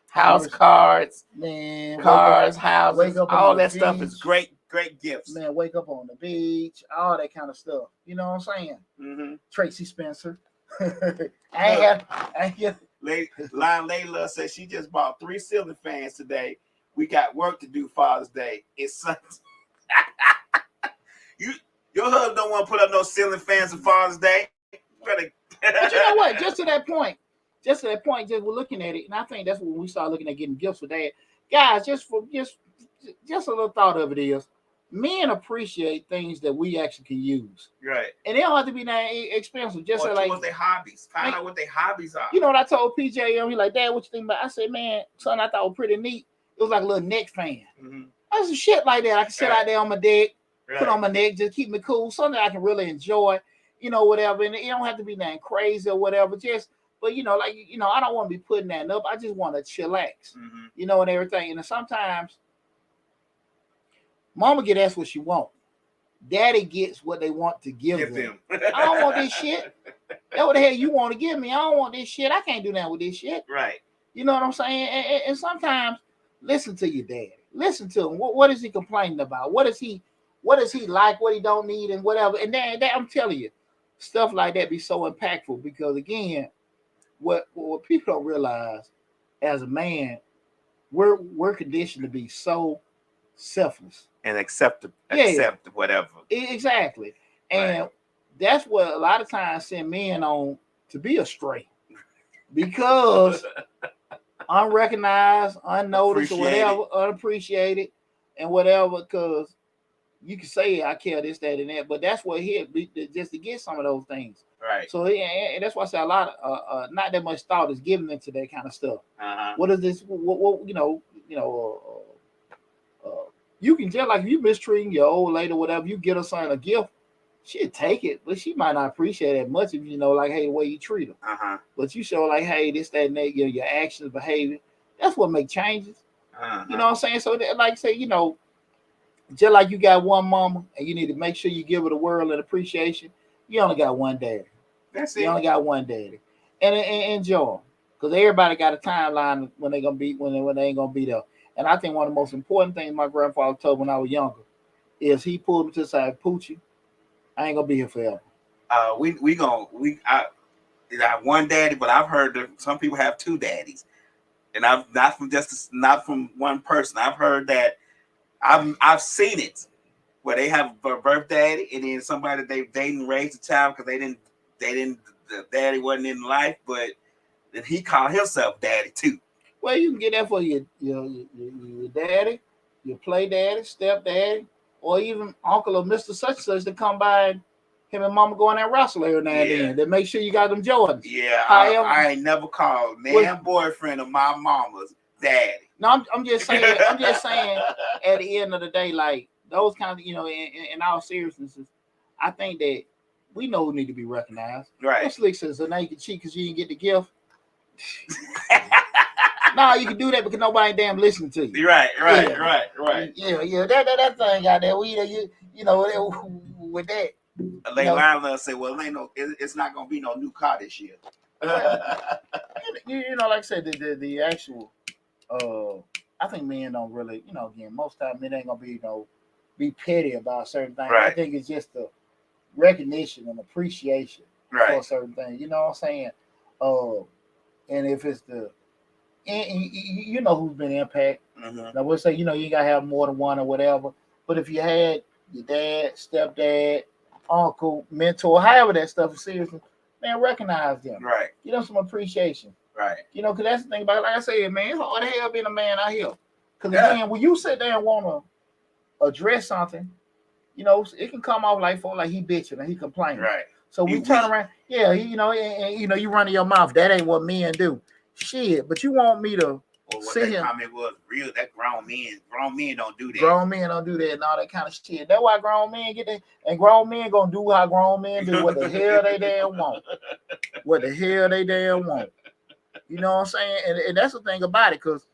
House cards, man, cars, houses, all that stuff beach. Is great gifts. Man, wake up on the beach, all that kind of stuff. You know what I'm saying? Tracy Spencer. I ain't Layla says she just bought 3 ceiling fans today. We got work to do Father's Day. It's Sunday. Your husband don't want to put up no ceiling fans for Father's Day. But you know what? Just to that point, just we're looking at it, and I think that's when we start looking at getting gifts for that. Guys, just a little thought of it is, men appreciate things that we actually can use. Right. And they don't have to be that expensive. Just like their hobbies. Find out what their hobbies are. You know what I told PJ? He like, Dad, what you think about? I said, man, son, I thought it was pretty neat. It was like a little neck fan. I was some shit like that. I can sit out there on my deck, put on my neck, just keep me cool. Something I can really enjoy, whatever. And it don't have to be that crazy or whatever. But like I don't want to be putting that up. I just want to chillax, and everything. And sometimes mama get asked what she want. Daddy gets what they want to give them. I don't want this shit. That's what the hell you want to give me. I don't want this shit. I can't do that with this shit. Right. You know what I'm saying? And sometimes listen to your dad. Listen to him. What is he complaining about? What is he like? What he don't need and whatever. And then I'm telling you, stuff like that be so impactful because again, what people don't realize as a man, we're conditioned to be so selfless and accept whatever. Exactly. And that's what a lot of times send men on to be astray because unrecognized, unnoticed, or whatever, unappreciated, and whatever. Because you can say I care this, that, and that, but that's what here just to get some of those things. Right. So and that's why I say a lot of not that much thought is given into that kind of stuff. What is this? What you can tell, like if you mistreating your old lady or whatever, you get her son a gift, she'll take it, but she might not appreciate it much if like, hey, the way you treat her. But you show like, hey, this, that, and that, your actions, behavior, that's what make changes. You know what I'm saying? So like say, just like you got one mama and you need to make sure you give her the world and appreciation, you only got one daddy. That's it. You only got one daddy. And enjoy. Because everybody got a timeline when they gonna be when they ain't gonna be there. And I think one of the most important things my grandfather told when I was younger is he pulled me to the side, Poochie, I ain't gonna be here forever. I have one daddy, but I've heard that some people have two daddies, and I've not from one person. I've heard that I've seen it where they have a birth daddy, and then somebody they've dated and raised a child because the daddy wasn't in life, but then he called himself daddy too. Well, you can get that for your daddy, your play daddy, step daddy, or even uncle or Mr. Such and Such to come by and him and mama go in there wrestle every now and then to make sure you got them Jordans. Yeah, I ain't never called boyfriend of my mama's daddy. No, I'm just saying. At the end of the day, like those kind of in all seriousness, I think that we know who need to be recognized. Right. Slick says, so now you can cheat because you didn't get the gift. No, you can do that because nobody damn listening to you. Right. Yeah. That thing out there. With that. Lana said, "Well, it's not gonna be no new car this year." Well, like I said, the actual. I think men don't really, again, most time men ain't gonna be petty about certain things. Right. I think it's just the recognition and appreciation for certain things. You know what I'm saying? And if it's you know who's been impacted. Now we'll say, you ain't gotta have more than one or whatever. But if you had your dad, stepdad, uncle, mentor, however that stuff is seriously, man, recognize them. Right. Give them some appreciation. Right. Because that's the thing about it. Like I said, man, it's hard to hell being a man out here. Because again, when you sit there and want to address something, it can come off like he bitching and he complaining. Right. So we turn around, and you run in your mouth. That ain't what men do. Shit, but you want me to sit here. Comment was real. That grown men don't do that. Grown men don't do that and all that kind of shit. That's why grown men get that. And grown men gonna do how grown men do. What the hell they damn want. What the hell they damn want. You know what I'm saying? And that's the thing about it, because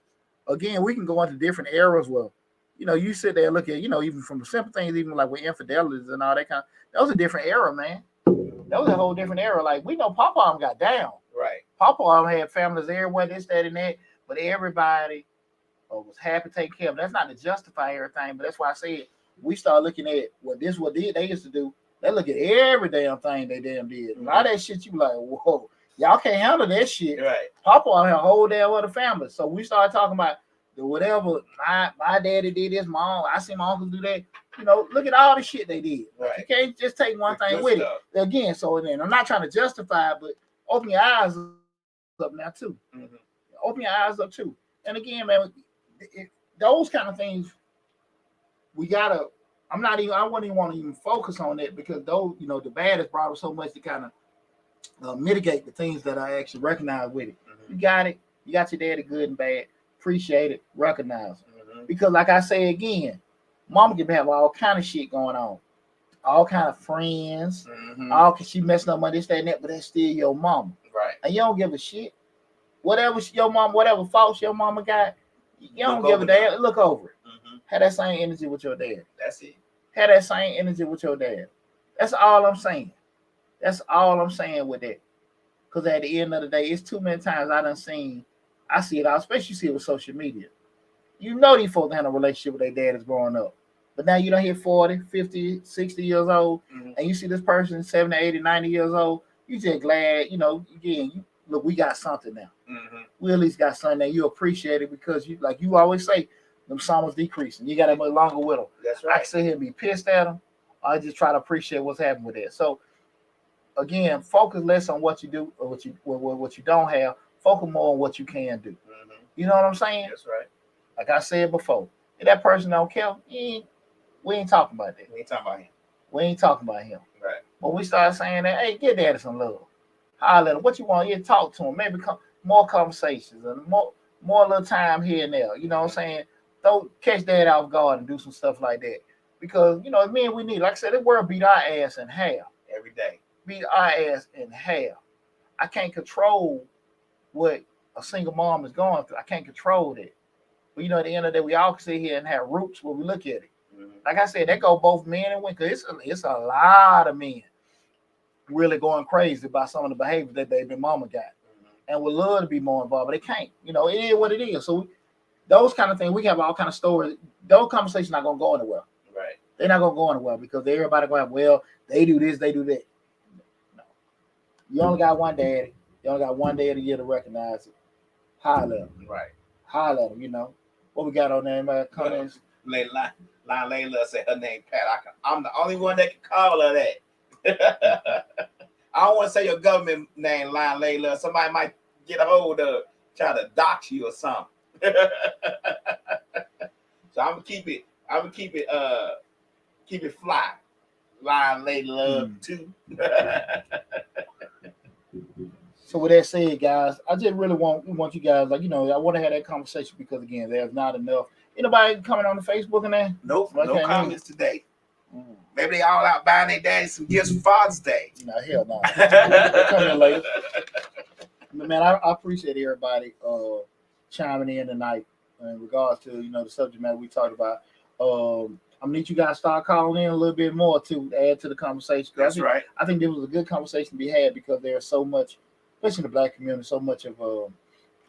again, we can go into different eras where, you sit there and look at, even from the simple things, even like with infidelities and all that that was a different era, man. That was a whole different era. Like, we know Papa got down. Right. Papa had families everywhere, this, that, and that, but everybody was happy to take care of them. That's not to justify everything, but that's why I said we start looking at what they used to do. They look at every damn thing they damn did. A lot of that shit, you like, whoa, y'all can't handle that shit. Right. Papa had a whole damn other family. So we started talking about whatever my daddy did this, I see my uncles do that. Look at all the shit they did. Right. You can't just take one thing with it. Again, so then I'm not trying to justify, but open your eyes up now too. Mm-hmm. Open your eyes up too. And again, man, those kind of things we gotta. I wouldn't even want to even focus on that because those, the bad has brought us so much to kind of mitigate the things that I actually recognize with it. Mm-hmm. You got it. You got your daddy good and bad. Appreciate it. Recognize it. Mm-hmm. Because like I say again, mama can have all kind of shit going on. All kind of friends. Mm-hmm. She messing up on this, that, and that, but that's still your mama. Right. And you don't give a shit. Whatever your mom, whatever faults your mama got, you don't give a damn. Look over it. Have that same energy with your dad. That's it. Have that same energy with your dad. That's all I'm saying. That's all I'm saying with that. Because at the end of the day, it's too many times I see it out, especially you see it with social media. You know these folks had a relationship with their dad is growing up. But now you don't hit 40, 50, 60 years old, and you see this person 70, 80, 90 years old, you just glad, again, look, we got something now. We at least got something that you appreciate it because you, like you always say, them summers decreasing. You got to much longer with them. That's right. I can sit here and be pissed at them. I just try to appreciate what's happening with that. So again, focus less on what you do or what you don't have. Focus more on what you can do. You know what I'm saying? That's right. Like I said before, if that person don't care, we ain't talking about that. We ain't talking about him. We ain't talking about him. Right. When we start saying that, hey, give daddy some love. Holler at him. What you want? You talk to him. Maybe more conversations and more little time here and there. You know what I'm saying? Catch dad off guard and do some stuff like that. Because, men, we need, like I said, this world beat our ass in half. Every day. Beat our ass in half. I can't control what a single mom is going through. I can't control that. But, at the end of the day, we all can sit here and have roots when we look at it. Like I said, that go both men and women. Because it's a lot of men really going crazy about some of the behaviors that their mama got. And would love to be more involved, but they can't. It is what it is. So those kind of things, we have all kind of stories. Those conversations not going to go anywhere. Right. They're not going to go anywhere because everybody going to have, well, they do this, they do that. No. You only got one daddy. You only got one day of the year to recognize it. Holler at them. Right. Holler at them, What we got on there, man? Comments? Layla said her name Pat. I'm the only one that can call her that. I don't want to say your government name, Layla. Somebody might get a hold of, try to dox you or something. So I'm gonna keep it fly. Layla too. So with that said, guys, I just really want you guys, I want to have that conversation because again, there's not enough. Anybody coming on the Facebook and that? Nope, no comments today. Maybe they all out buying their daddy some gifts for Father's Day. No, hell no. They'll come in later. Man, I appreciate everybody chiming in tonight in regards to the subject matter we talked about. I'm gonna need you guys to start calling in a little bit more to add to the conversation. That's right. I think there was a good conversation to be had because there's so much, especially in the Black community, so much of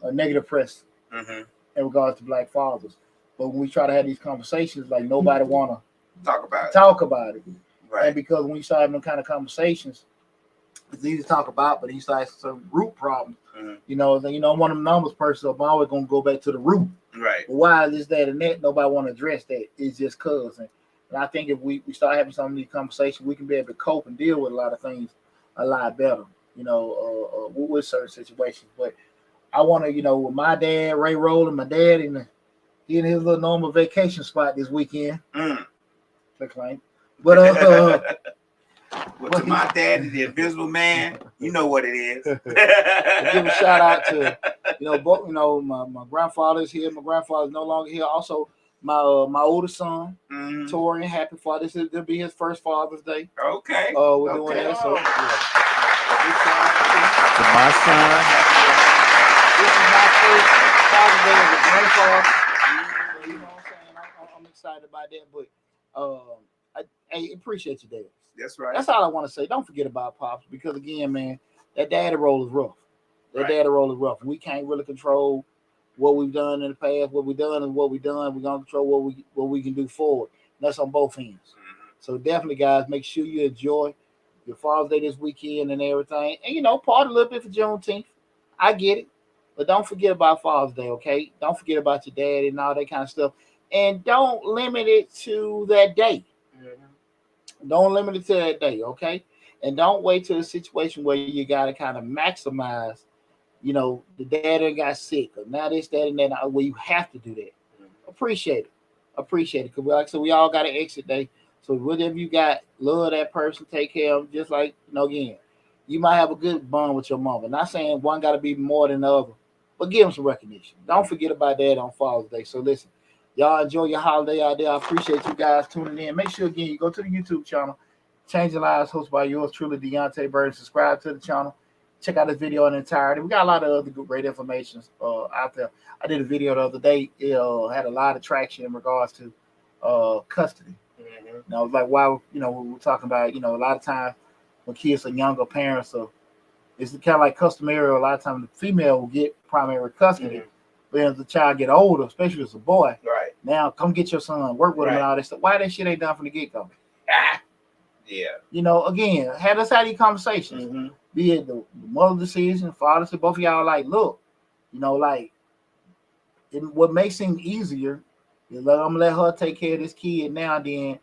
a negative press in regards to Black fathers. But when we try to have these conversations, like nobody wanna talk about it. Right. And because when you start having them kind of conversations, it's easy to talk about, but you start some root problems. I'm one of them numbers person, so I'm always gonna go back to the root. Right. But why is this, that, and that? Nobody want to address that. It's just cause. And I think if we start having some of these conversations, we can be able to cope and deal with a lot of things a lot better, with certain situations. But I want to, with my dad, Ray Rowland, my dad, he in his little normal vacation spot this weekend. But to my daddy, the Invisible Man, you know what it is. Give a shout out to my grandfather's here. My grandfather's no longer here. Also, my oldest son, Torian, happy Father. This will be his first Father's Day. Okay. We're doing that. So to my son, this is my first Father's Day as a grandfather. You know what I'm saying? I'm excited about that, but I appreciate you, Dad. That's right. That's all I want to say. Don't forget about Pops because, again, man, that daddy role is rough. Daddy role is rough. We can't really control what we've done in the past. What we've done and what we've done. We're going to control what we can do forward. And that's on both ends. So definitely, guys, make sure you enjoy your Father's Day this weekend and everything. And, part a little bit for Juneteenth. I get it. But don't forget about Father's Day, okay? Don't forget about your daddy and all that kind of stuff. And don't limit it to that day. Don't limit it to that day, okay? And don't wait till a situation where you got to kind of maximize, the dad got sick or now this, that, and that, where you have to do that. Appreciate it. Because like I said, we all got an exit day. So whatever you got, love that person, take care of them. Just like, again, you might have a good bond with your mama. Not saying one got to be more than the other, but give them some recognition. Don't forget about that on Father's Day. So listen. Y'all enjoy your holiday out there. I appreciate you guys tuning in. Make sure, again, you go to the YouTube channel, Changing Lives, hosted by yours truly, Deonte Burton. Subscribe to the channel. check out this video in entirety. We got a lot of other great information out there. I did a video the other day. It had a lot of traction in regards to custody. Mm-hmm. And I was like, why? We were talking about, a lot of times when kids are younger, parents are, it's kind of like customary. A lot of times the female will get primary custody. Mm-hmm. But as the child get older, especially if it's a boy, Right. now come get your son, work with him and Right. all this stuff. Why that shit ain't done from the get-go? Yeah. Again, have these conversations. Mm-hmm. Be it the mother decision, father said, both of y'all like, look, what makes things easier is like, I'm gonna let her take care of this kid now. Then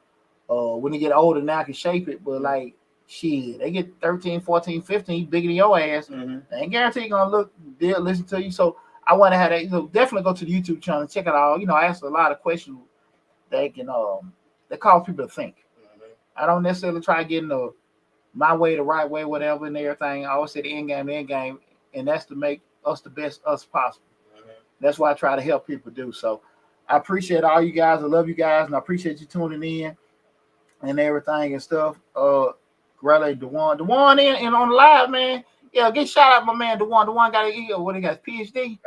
when they get older, now I can shape it. But like, shit, they get 13, 14, 15, bigger than your ass. Mm-hmm. They ain't guarantee gonna look, they'll listen to you. So I want to have that. So definitely go to the YouTube channel and check it out. I ask a lot of questions that can that cause people to think. Mm-hmm. I don't necessarily try to get in my way, the right way, whatever, and everything. I always say the end game, and that's to make us the best us possible. Mm-hmm. That's what I try to help people do. So I appreciate all you guys. I love you guys, and I appreciate you tuning in and everything and stuff. Really, Dewan in on the live, man. Yeah, get shout out my man Dewan. Dewan got what he got, PhD?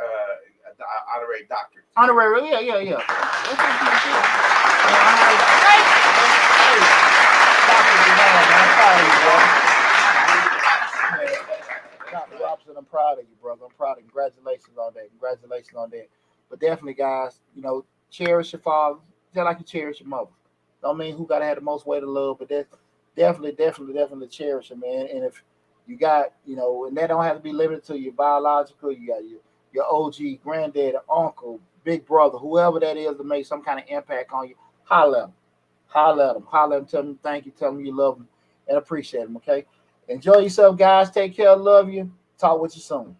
Honorary doctor. Honorary, yeah. What's his PhD? Dr. Robinson, I'm proud of you, brother. I'm proud of you. Congratulations on that. But definitely, guys, cherish your father just like you cherish your mother. Don't mean who gotta have the most way to love, but that's definitely cherish them, man. And if you got, and that don't have to be limited to your biological, you got your OG, granddad, uncle, big brother, whoever that is to make some kind of impact on you, holler at them, tell them thank you, tell them you love them and appreciate them, okay? Enjoy yourself, guys. Take care. Love you. Talk with you soon.